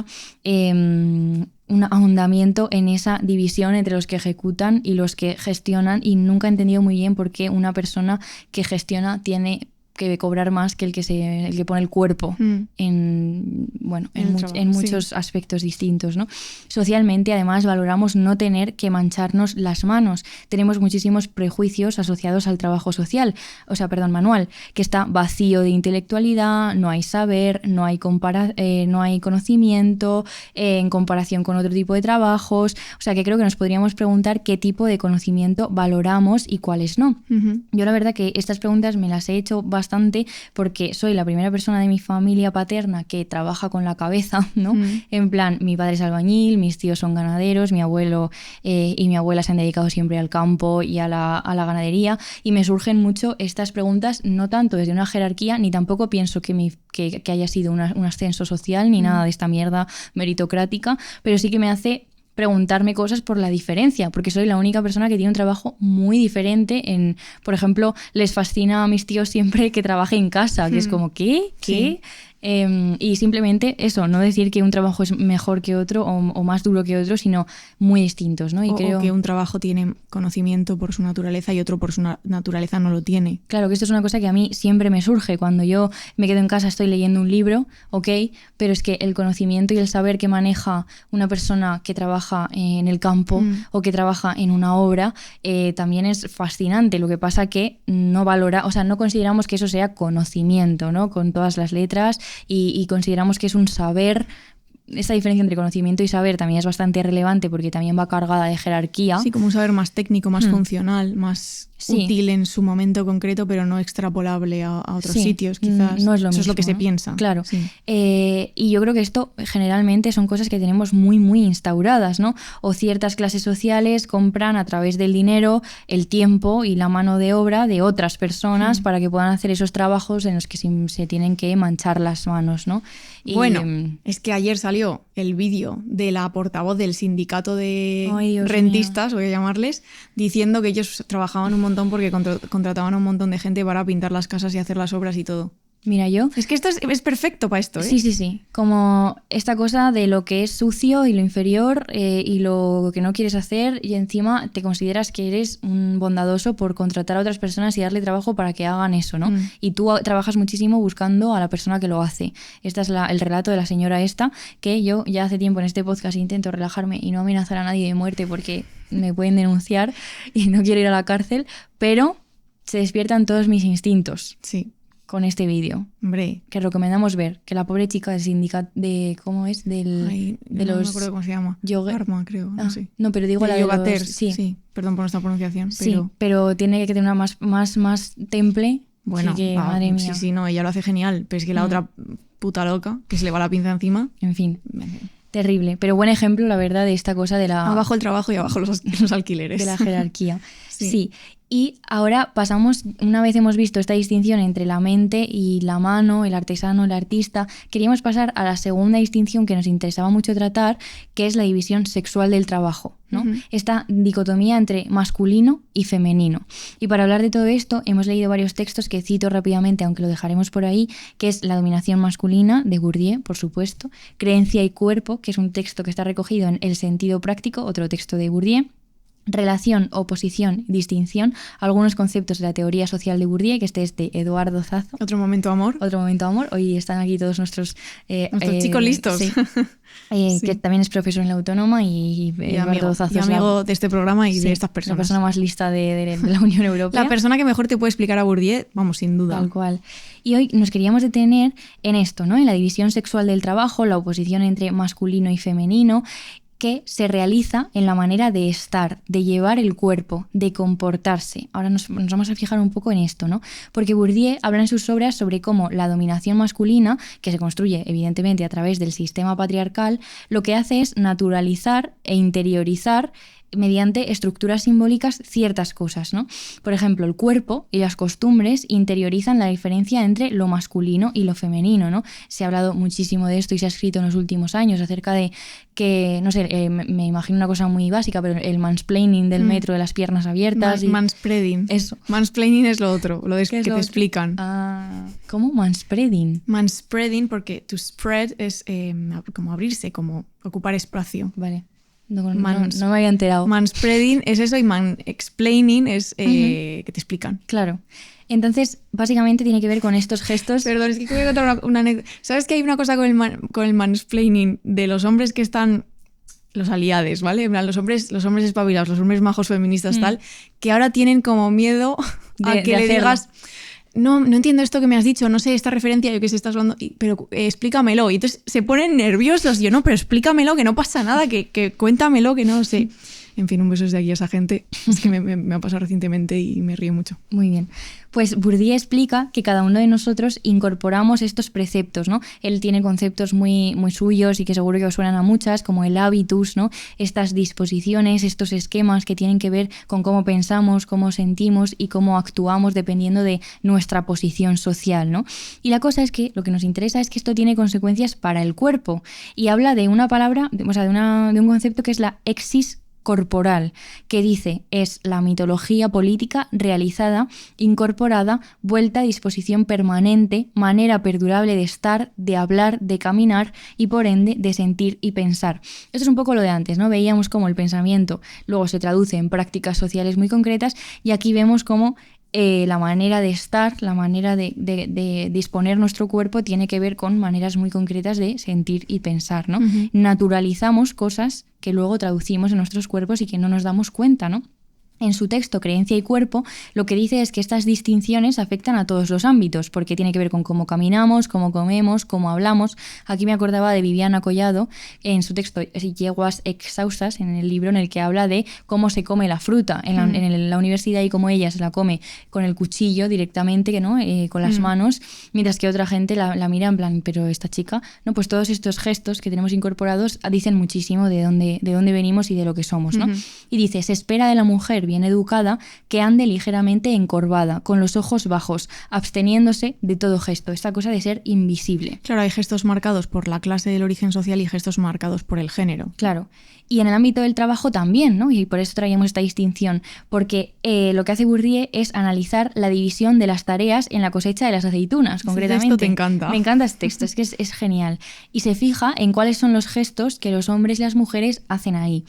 ahondamiento en esa división entre los que ejecutan y los que gestionan, y nunca he entendido muy bien por qué una persona que gestiona tiene que cobrar más que el que pone el cuerpo en muchos aspectos distintos, ¿no? Socialmente, además, valoramos no tener que mancharnos las manos. Tenemos muchísimos prejuicios asociados al trabajo manual, que está vacío de intelectualidad, no hay saber, no hay conocimiento en comparación con otro tipo de trabajos. O sea, que creo que nos podríamos preguntar qué tipo de conocimiento valoramos y cuáles no. Yo la verdad que estas preguntas me las he hecho bastante porque soy la primera persona de mi familia paterna que trabaja con la cabeza, ¿no? En plan, mi padre es albañil, mis tíos son ganaderos, mi abuelo y mi abuela se han dedicado siempre al campo y a la ganadería, y me surgen mucho estas preguntas, no tanto desde una jerarquía, ni tampoco pienso que haya sido un ascenso social, ni nada de esta mierda meritocrática, pero sí que me hace preguntarme cosas por la diferencia, porque soy la única persona que tiene un trabajo muy diferente. Por ejemplo, les fascina a mis tíos siempre que trabaje en casa, que es como, ¿qué? Sí. Y simplemente eso, no decir que un trabajo es mejor que otro o más duro que otro, sino muy distintos, ¿no? O que un trabajo tiene conocimiento por su naturaleza y otro por su naturaleza no lo tiene. Claro, que esto es una cosa que a mí siempre me surge. Cuando yo me quedo en casa estoy leyendo un libro, ok, pero es que el conocimiento y el saber que maneja una persona que trabaja en el campo o que trabaja en una obra también es fascinante. Lo que pasa que no consideramos que eso sea conocimiento, ¿no? Con todas las letras, y consideramos que es un saber. Esta diferencia entre conocimiento y saber también es bastante relevante porque también va cargada de jerarquía. Sí, como un saber más técnico, más funcional, más útil en su momento concreto, pero no extrapolable a otros sitios, quizás. No es lo mismo, eso es lo que se piensa. Claro. Sí. Y yo creo que esto generalmente son cosas que tenemos muy, muy instauradas, ¿no? O ciertas clases sociales compran a través del dinero el tiempo y la mano de obra de otras personas para que puedan hacer esos trabajos en los que se tienen que manchar las manos, ¿no? Y, bueno, es que ayer salió el vídeo de la portavoz del sindicato de rentistas, voy a llamarles, diciendo que ellos trabajaban un montón porque contrataban a un montón de gente para pintar las casas y hacer las obras y todo. Mira, yo... Es que esto es perfecto para esto, ¿eh? Sí. Como esta cosa de lo que es sucio y lo inferior y lo que no quieres hacer, y encima te consideras que eres un bondadoso por contratar a otras personas y darle trabajo para que hagan eso, ¿no? Y tú trabajas muchísimo buscando a la persona que lo hace. Este es el relato de la señora esta, que yo ya hace tiempo en este podcast intento relajarme y no amenazar a nadie de muerte porque me pueden denunciar y no quiero ir a la cárcel, pero se despiertan todos mis instintos. Sí. Con este vídeo. Hombre. Que recomendamos ver. Que la pobre chica del sindicato de... ¿Cómo es? No me acuerdo cómo se llama. Arma, creo. No sé. No, pero digo la de yogaters. Sí. Perdón por nuestra pronunciación. Sí, pero tiene que tener una más temple. Bueno, que, madre mía. Sí, no, ella lo hace genial. Pero es que la otra puta loca, que se le va la pinza encima. En fin. Terrible. Pero buen ejemplo, la verdad, de esta cosa de la... Abajo el trabajo y abajo los alquileres. De la jerarquía. Sí. Y ahora pasamos, una vez hemos visto esta distinción entre la mente y la mano, el artesano, el artista, queríamos pasar a la segunda distinción que nos interesaba mucho tratar, que es la división sexual del trabajo, ¿no? Esta dicotomía entre masculino y femenino. Y para hablar de todo esto hemos leído varios textos que cito rápidamente, aunque lo dejaremos por ahí, que es La dominación masculina, de Bourdieu, por supuesto, Creencia y cuerpo, que es un texto que está recogido en El sentido práctico, otro texto de Bourdieu, Relación, oposición, distinción, algunos conceptos de la teoría social de Bourdieu, que este es de Eduardo Zazo. Otro momento amor. Hoy están aquí todos nuestros chicos listos. Sí. Que también es profesor en la Autónoma y Eduardo Zazo y amigo de este programa y de estas personas. La persona más lista de la Unión Europea. La persona que mejor te puede explicar a Bourdieu, vamos, sin duda. Tal cual. Y hoy nos queríamos detener en esto, ¿no? En la división sexual del trabajo, la oposición entre masculino y femenino, que se realiza en la manera de estar, de llevar el cuerpo, de comportarse. Ahora nos vamos a fijar un poco en esto, ¿no? Porque Bourdieu habla en sus obras sobre cómo la dominación masculina, que se construye evidentemente a través del sistema patriarcal, lo que hace es naturalizar e interiorizar mediante estructuras simbólicas ciertas cosas, ¿no? Por ejemplo, el cuerpo y las costumbres interiorizan la diferencia entre lo masculino y lo femenino, ¿no? Se ha hablado muchísimo de esto y se ha escrito en los últimos años acerca de que, no sé, me imagino una cosa muy básica, pero el mansplaining del metro de las piernas abiertas. Manspreading. Eso. Mansplaining es lo otro, lo de que te explican. ¿Cómo? Manspreading. Manspreading, porque to spread es como abrirse, como ocupar espacio. Vale. No me había enterado. Manspreading es eso y man-explaining es que te explican. Claro. Entonces, básicamente tiene que ver con estos gestos. Perdón, es que voy a contar una anécdota. ¿Sabes que hay una cosa con el mansplaining de los hombres que están... Los aliades, ¿vale? En plan, los hombres espabilados, los hombres majos feministas tal, que ahora tienen como miedo a que le digas... No entiendo esto que me has dicho, no sé esta referencia, yo qué sé, estás hablando, pero explícamelo. Y entonces se ponen nerviosos. Yo, no, pero explícamelo, que no pasa nada, que cuéntamelo, que no sé. En fin, un beso desde aquí a esa gente. Es que me ha pasado recientemente y me río mucho. Muy bien. Pues Bourdieu explica que cada uno de nosotros incorporamos estos preceptos, ¿no? Él tiene conceptos muy, muy suyos y que seguro que os suenan a muchas, como el habitus, ¿no? Estas disposiciones, estos esquemas que tienen que ver con cómo pensamos, cómo sentimos y cómo actuamos dependiendo de nuestra posición social, ¿no? Y la cosa es que lo que nos interesa es que esto tiene consecuencias para el cuerpo y habla de una palabra, o sea, de un concepto que es la exis corporal, que dice es la mitología política realizada, incorporada, vuelta a disposición permanente, manera perdurable de estar, de hablar, de caminar y por ende de sentir y pensar. Esto es un poco lo de antes, ¿no? Veíamos cómo el pensamiento luego se traduce en prácticas sociales muy concretas y aquí vemos cómo la manera de estar, la manera de disponer nuestro cuerpo tiene que ver con maneras muy concretas de sentir y pensar, ¿no? Naturalizamos cosas que luego traducimos en nuestros cuerpos y que no nos damos cuenta, ¿no? En su texto Creencia y cuerpo lo que dice es que estas distinciones afectan a todos los ámbitos porque tiene que ver con cómo caminamos, cómo comemos, cómo hablamos. Aquí me acordaba de Viviana Collado en su texto Yeguas exhaustas, en el libro en el que habla de cómo se come la fruta en la universidad y cómo ella se la come con el cuchillo directamente, ¿no? Con las manos, mientras que otra gente la mira en plan, pero esta chica, no, pues todos estos gestos que tenemos incorporados dicen muchísimo de dónde venimos y de lo que somos, ¿no? Y dice, se espera de la mujer bien educada, que ande ligeramente encorvada, con los ojos bajos, absteniéndose de todo gesto. Esta cosa de ser invisible. Claro, hay gestos marcados por la clase del origen social y gestos marcados por el género. Claro. Y en el ámbito del trabajo también, ¿no? Y por eso traíamos esta distinción, porque lo que hace Bourdieu es analizar la división de las tareas en la cosecha de las aceitunas, concretamente. Esto te encanta. Me encanta este texto, es que es genial. Y se fija en cuáles son los gestos que los hombres y las mujeres hacen ahí.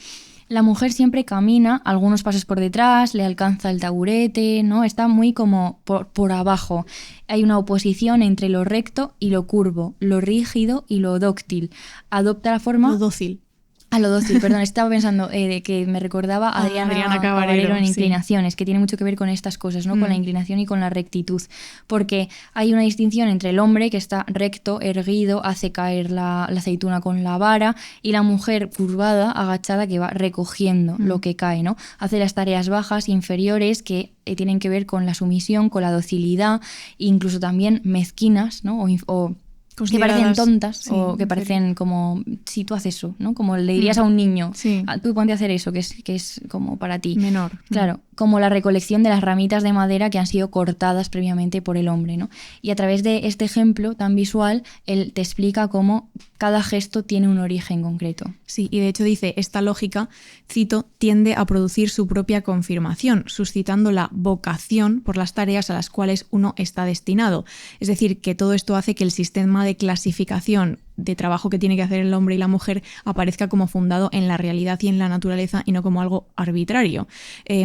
La mujer siempre camina algunos pasos por detrás, le alcanza el taburete, ¿no? Está muy como por abajo. Hay una oposición entre lo recto y lo curvo, lo rígido y lo dóctil. Adopta la forma... Lo dócil. A lo dócil, perdón, estaba pensando de que me recordaba a Adriana Cabarero en Inclinaciones, sí, que tiene mucho que ver con estas cosas, ¿no? Con la inclinación y con la rectitud, porque hay una distinción entre el hombre que está recto, erguido, hace caer la aceituna con la vara, y la mujer curvada, agachada, que va recogiendo lo que cae, ¿no? Hace las tareas bajas, inferiores, que tienen que ver con la sumisión, con la docilidad, incluso también mezquinas, ¿no? O que parecen tontas, sí, o que parecen como, si tú haces eso, ¿no? Como le dirías a un niño, sí, tú ponte a hacer eso, que es como para ti. Menor. Claro, como la recolección de las ramitas de madera que han sido cortadas previamente por el hombre, ¿no? Y a través de este ejemplo tan visual, él te explica cómo cada gesto tiene un origen concreto. Sí, y de hecho dice, esta lógica, cito, tiende a producir su propia confirmación, suscitando la vocación por las tareas a las cuales uno está destinado. Es decir, que todo esto hace que el sistema de clasificación de trabajo que tiene que hacer el hombre y la mujer aparezca como fundado en la realidad y en la naturaleza y no como algo arbitrario,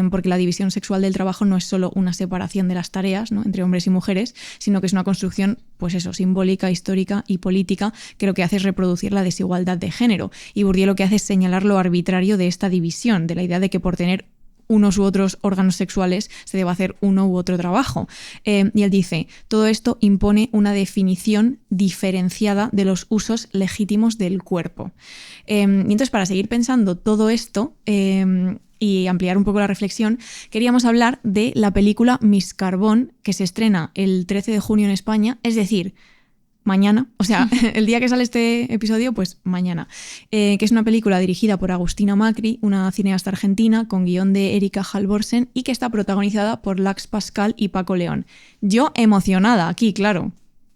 porque la división sexual del trabajo no es solo una separación de las tareas, ¿no? Entre hombres y mujeres, sino que es una construcción, pues eso, simbólica, histórica y política, que lo que hace es reproducir la desigualdad de género. Y Bourdieu lo que hace es señalar lo arbitrario de esta división, de la idea de que por tener unos u otros órganos sexuales se debe hacer uno u otro trabajo. Y él dice, todo esto impone una definición diferenciada de los usos legítimos del cuerpo. Y entonces, para seguir pensando todo esto y ampliar un poco la reflexión, queríamos hablar de la película Miss Carbón, que se estrena el 13 de junio en España, es decir, mañana, o sea, el día que sale este episodio, pues mañana, que es una película dirigida por Agustina Macri, una cineasta argentina, con guión de Erika Halvorsen y que está protagonizada por Lax Pascal y Paco León. Yo emocionada aquí, claro,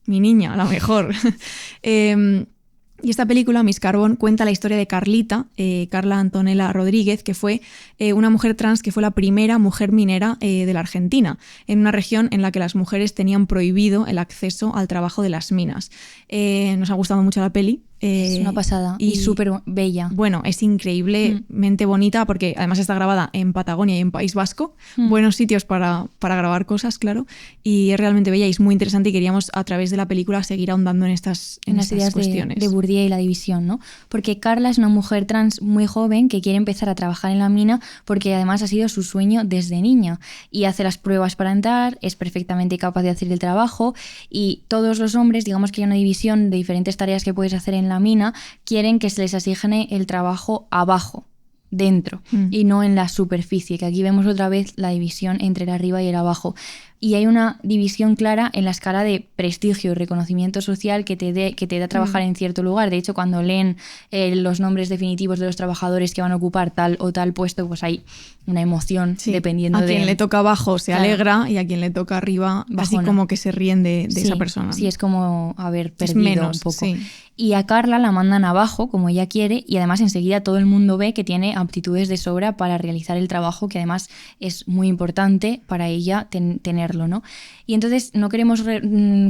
mi niña, la mejor. Y esta película, Miss Carbón, cuenta la historia de Carlita, Carla Antonella Rodríguez, que fue una mujer trans que fue la primera mujer minera de la Argentina, en una región en la que las mujeres tenían prohibido el acceso al trabajo de las minas. Nos ha gustado mucho la peli. Es una pasada y súper bella. Bueno, es increíblemente bonita porque además está grabada en Patagonia y en País Vasco. Buenos sitios para grabar cosas, claro. Y es realmente bella y es muy interesante y queríamos a través de la película seguir ahondando en estas ideas cuestiones. De Bourdieu y la división, ¿no? Porque Carla es una mujer trans muy joven que quiere empezar a trabajar en la mina porque además ha sido su sueño desde niña. Y hace las pruebas para entrar, es perfectamente capaz de hacer el trabajo y todos los hombres, digamos que hay una división de diferentes tareas que puedes hacer en la mina, quieren que se les asigne el trabajo abajo, dentro, y no en la superficie, que aquí vemos otra vez la división entre el arriba y el abajo. Y hay una división clara en la escala de prestigio y reconocimiento social que te da trabajar en cierto lugar. De hecho, cuando leen los nombres definitivos de los trabajadores que van a ocupar tal o tal puesto, pues hay una emoción dependiendo de... A quien le toca abajo se alegra y a quien le toca arriba así como que se ríen de esa persona. Sí, es como haber perdido un poco. Sí. Y a Carla la mandan abajo, como ella quiere, y además enseguida todo el mundo ve que tiene aptitudes de sobra para realizar el trabajo, que además es muy importante para ella tenerlo, ¿no? Y entonces no queremos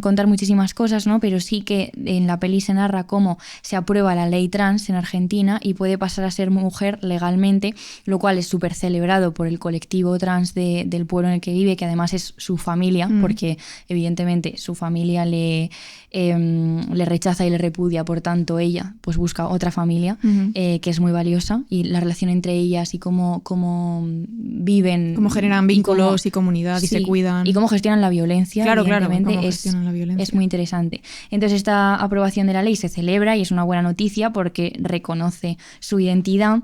contar muchísimas cosas, ¿no? Pero sí que en la peli se narra cómo se aprueba la ley trans en Argentina y puede pasar a ser mujer legalmente, lo cual es súper celebrado por el colectivo trans del pueblo en el que vive, que además es su familia, porque evidentemente su familia le rechaza y le repudia, por tanto ella pues busca otra familia que es muy valiosa, y la relación entre ellas y cómo viven, cómo generan vínculos y comunidad y se cuidan, y cómo gestionan la violencia, claro, es muy interesante. Entonces esta aprobación de la ley se celebra y es una buena noticia porque reconoce su identidad.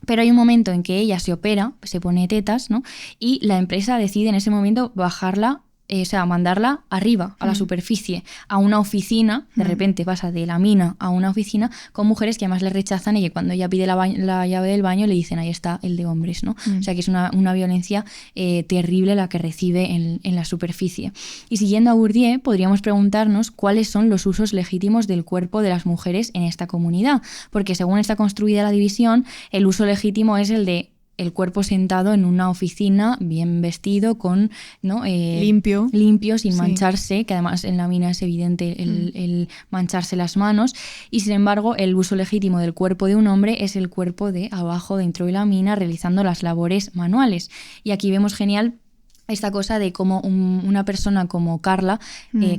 Pero hay un momento en que ella se opera, se pone tetas, ¿no? Y la empresa decide en ese momento bajarla o sea, mandarla arriba, a la superficie, a una oficina. De repente pasa de la mina a una oficina con mujeres que además le rechazan y que cuando ella pide la llave del baño le dicen, ahí está el de hombres, ¿no? O sea, que es una violencia terrible la que recibe en la superficie. Y siguiendo a Bourdieu, podríamos preguntarnos cuáles son los usos legítimos del cuerpo de las mujeres en esta comunidad, porque según está construida la división, el uso legítimo es el de el cuerpo sentado en una oficina, bien vestido, con ¿no? limpio, sin mancharse, que además en la mina es evidente el mancharse las manos, y sin embargo el uso legítimo del cuerpo de un hombre es el cuerpo de abajo, dentro de la mina, realizando las labores manuales. Y aquí vemos genial esta cosa de cómo una persona como Carla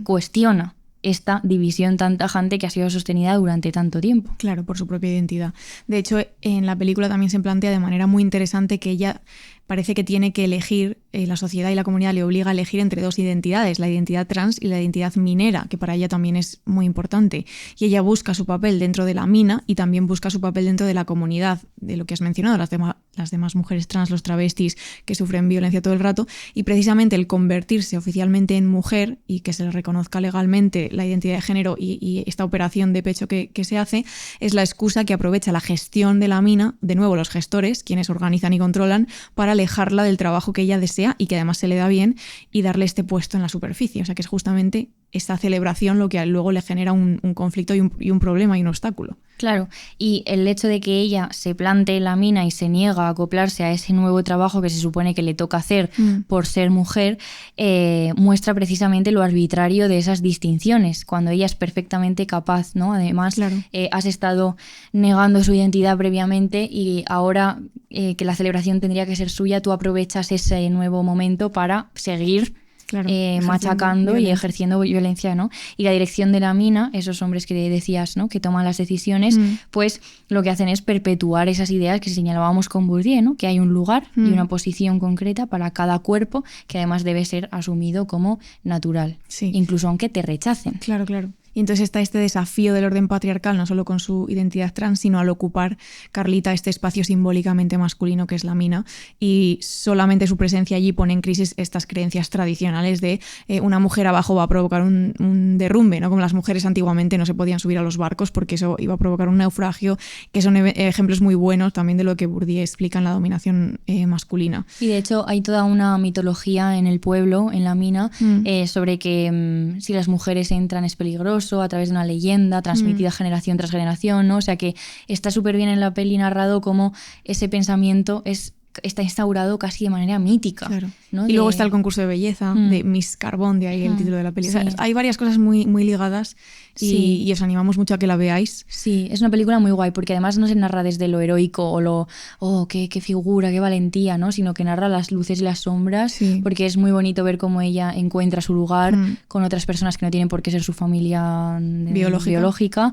cuestiona esta división tan tajante que ha sido sostenida durante tanto tiempo. Claro, por su propia identidad. De hecho, en la película también se plantea de manera muy interesante que ella parece que tiene que elegir, la sociedad y la comunidad le obliga a elegir entre dos identidades, la identidad trans y la identidad minera, que para ella también es muy importante. Y ella busca su papel dentro de la mina y también busca su papel dentro de la comunidad, de lo que has mencionado, las demás mujeres trans, los travestis que sufren violencia todo el rato. Y precisamente el convertirse oficialmente en mujer y que se le reconozca legalmente la identidad de género y esta operación de pecho que se hace, es la excusa que aprovecha la gestión de la mina, de nuevo los gestores, quienes organizan y controlan, para alejarla del trabajo que ella desea y que además se le da bien y darle este puesto en la superficie. O sea que es justamente esta celebración lo que luego le genera un conflicto y un problema y un obstáculo. Claro, y el hecho de que ella se plante en la mina y se niega a acoplarse a ese nuevo trabajo que se supone que le toca hacer por ser mujer, muestra precisamente lo arbitrario de esas distinciones, cuando ella es perfectamente capaz, ¿no? Además, claro. Has estado negando su identidad previamente y ahora que la celebración tendría que ser suya, tú aprovechas ese nuevo momento para seguir machacando y ejerciendo violencia, ¿no? Y la dirección de la mina, esos hombres que decías, ¿no? Que toman las decisiones, pues lo que hacen es perpetuar esas ideas que señalábamos con Bourdieu, ¿no? Que hay un lugar y una posición concreta para cada cuerpo que además debe ser asumido como natural, incluso aunque te rechacen. Claro, claro. Y entonces está este desafío del orden patriarcal, no solo con su identidad trans, sino al ocupar Carlita este espacio simbólicamente masculino que es la mina, y solamente su presencia allí pone en crisis estas creencias tradicionales de una mujer abajo va a provocar un derrumbe, ¿no? Como las mujeres antiguamente no se podían subir a los barcos porque eso iba a provocar un naufragio, que son ejemplos muy buenos también de lo que Bourdieu explica en la dominación masculina. Y de hecho hay toda una mitología en el pueblo, en la mina, sobre que si las mujeres entran es peligroso, a través de una leyenda transmitida generación tras generación, ¿no? O sea que está súper bien en la peli narrado cómo ese pensamiento está instaurado casi de manera mítica. Claro. ¿no? Y luego está el concurso de belleza de Miss Carbón, de ahí el título de la peli. Sí. O sea, hay varias cosas muy, muy ligadas y os animamos mucho a que la veáis. Sí, es una película muy guay porque además no se narra desde lo heroico o qué figura, qué valentía, ¿no? Sino que narra las luces y las sombras, porque es muy bonito ver cómo ella encuentra su lugar con otras personas que no tienen por qué ser su familia biológica,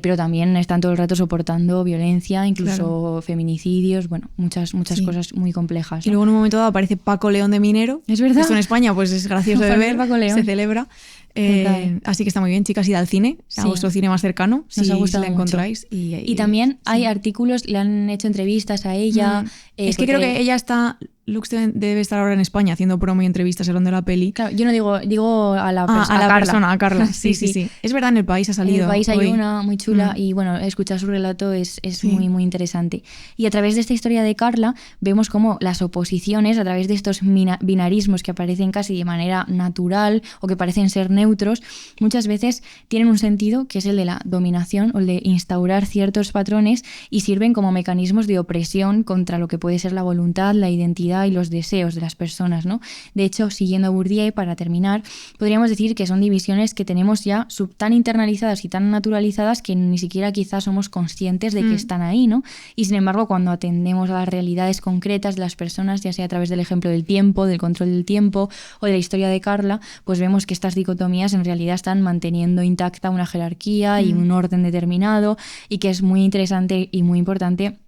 pero también están todo el rato soportando violencia, incluso feminicidios, bueno, muchas cosas muy complejas, ¿no? Y luego en un momento dado aparece Paco León de Minero. Es verdad. Esto en España pues es gracioso de ver, Paco León. Se celebra. Así que está muy bien, chicas, id al cine, a vuestro cine más cercano, si la encontráis. Y también hay artículos, le han hecho entrevistas a ella. Es que creo que ella está... Lux debe estar ahora en España haciendo promo y entrevistas hablando de la peli. Claro, yo no digo a la persona, a Carla. Sí. Es verdad, en El País ha salido. En El País hay una muy chula y bueno, escuchar su relato es muy, muy interesante. Y a través de esta historia de Carla vemos cómo las oposiciones, a través de estos binarismos que aparecen casi de manera natural o que parecen ser neutros, muchas veces tienen un sentido que es el de la dominación o el de instaurar ciertos patrones y sirven como mecanismos de opresión contra lo que puede ser la voluntad, la identidad y los deseos de las personas, ¿no? De hecho, siguiendo a Bourdieu, para terminar, podríamos decir que son divisiones que tenemos ya tan internalizadas y tan naturalizadas que ni siquiera quizás somos conscientes de que están ahí, ¿no? Y sin embargo, cuando atendemos a las realidades concretas de las personas, ya sea a través del ejemplo del tiempo, del control del tiempo o de la historia de Carla, pues vemos que estas dicotomías en realidad están manteniendo intacta una jerarquía y un orden determinado, y que es muy interesante y muy importante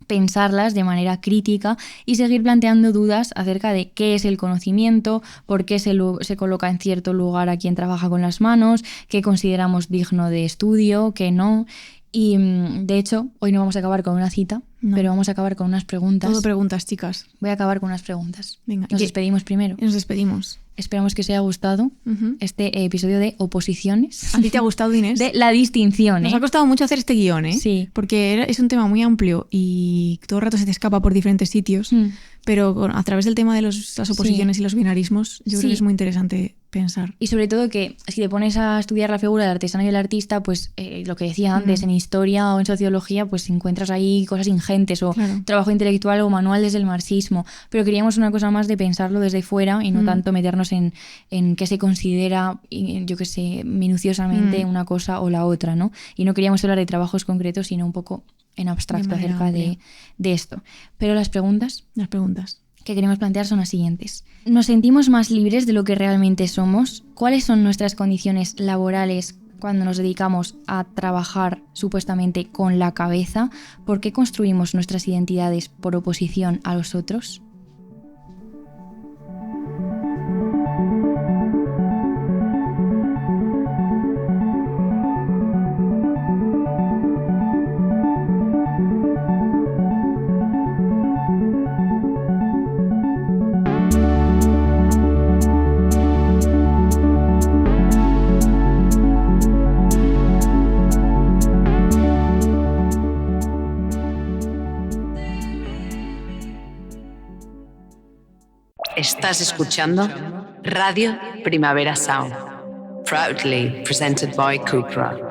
pensarlas de manera crítica y seguir planteando dudas acerca de qué es el conocimiento, por qué se coloca en cierto lugar a quien trabaja con las manos, qué consideramos digno de estudio, qué no. Y de hecho, hoy no vamos a acabar con una cita, pero vamos a acabar con unas preguntas. Todo preguntas, chicas. Voy a acabar con unas preguntas. Venga. Nos despedimos primero. Nos despedimos. Esperamos que os haya gustado este episodio de oposiciones. ¿A ti te ha gustado, Inés? De la distinción, Nos ha costado mucho hacer este guión, ¿eh? Sí. Porque es un tema muy amplio y todo el rato se te escapa por diferentes sitios, pero a través del tema de las oposiciones y los binarismos, yo creo que es muy interesante pensar. Y sobre todo que si te pones a estudiar la figura del artesano y el artista, pues lo que decía antes, en historia o en sociología, pues encuentras ahí cosas ingentes o trabajo intelectual o manual desde el marxismo. Pero queríamos una cosa más de pensarlo desde fuera y no tanto meternos en qué se considera, yo qué sé, minuciosamente una cosa o la otra, ¿no? Y no queríamos hablar de trabajos concretos, sino un poco en abstracto acerca de esto. Pero las preguntas que queremos plantear son las siguientes. ¿Nos sentimos más libres de lo que realmente somos? ¿Cuáles son nuestras condiciones laborales cuando nos dedicamos a trabajar supuestamente con la cabeza? ¿Por qué construimos nuestras identidades por oposición a los otros? Estás escuchando Radio Primavera Sound, proudly presented by Cupra.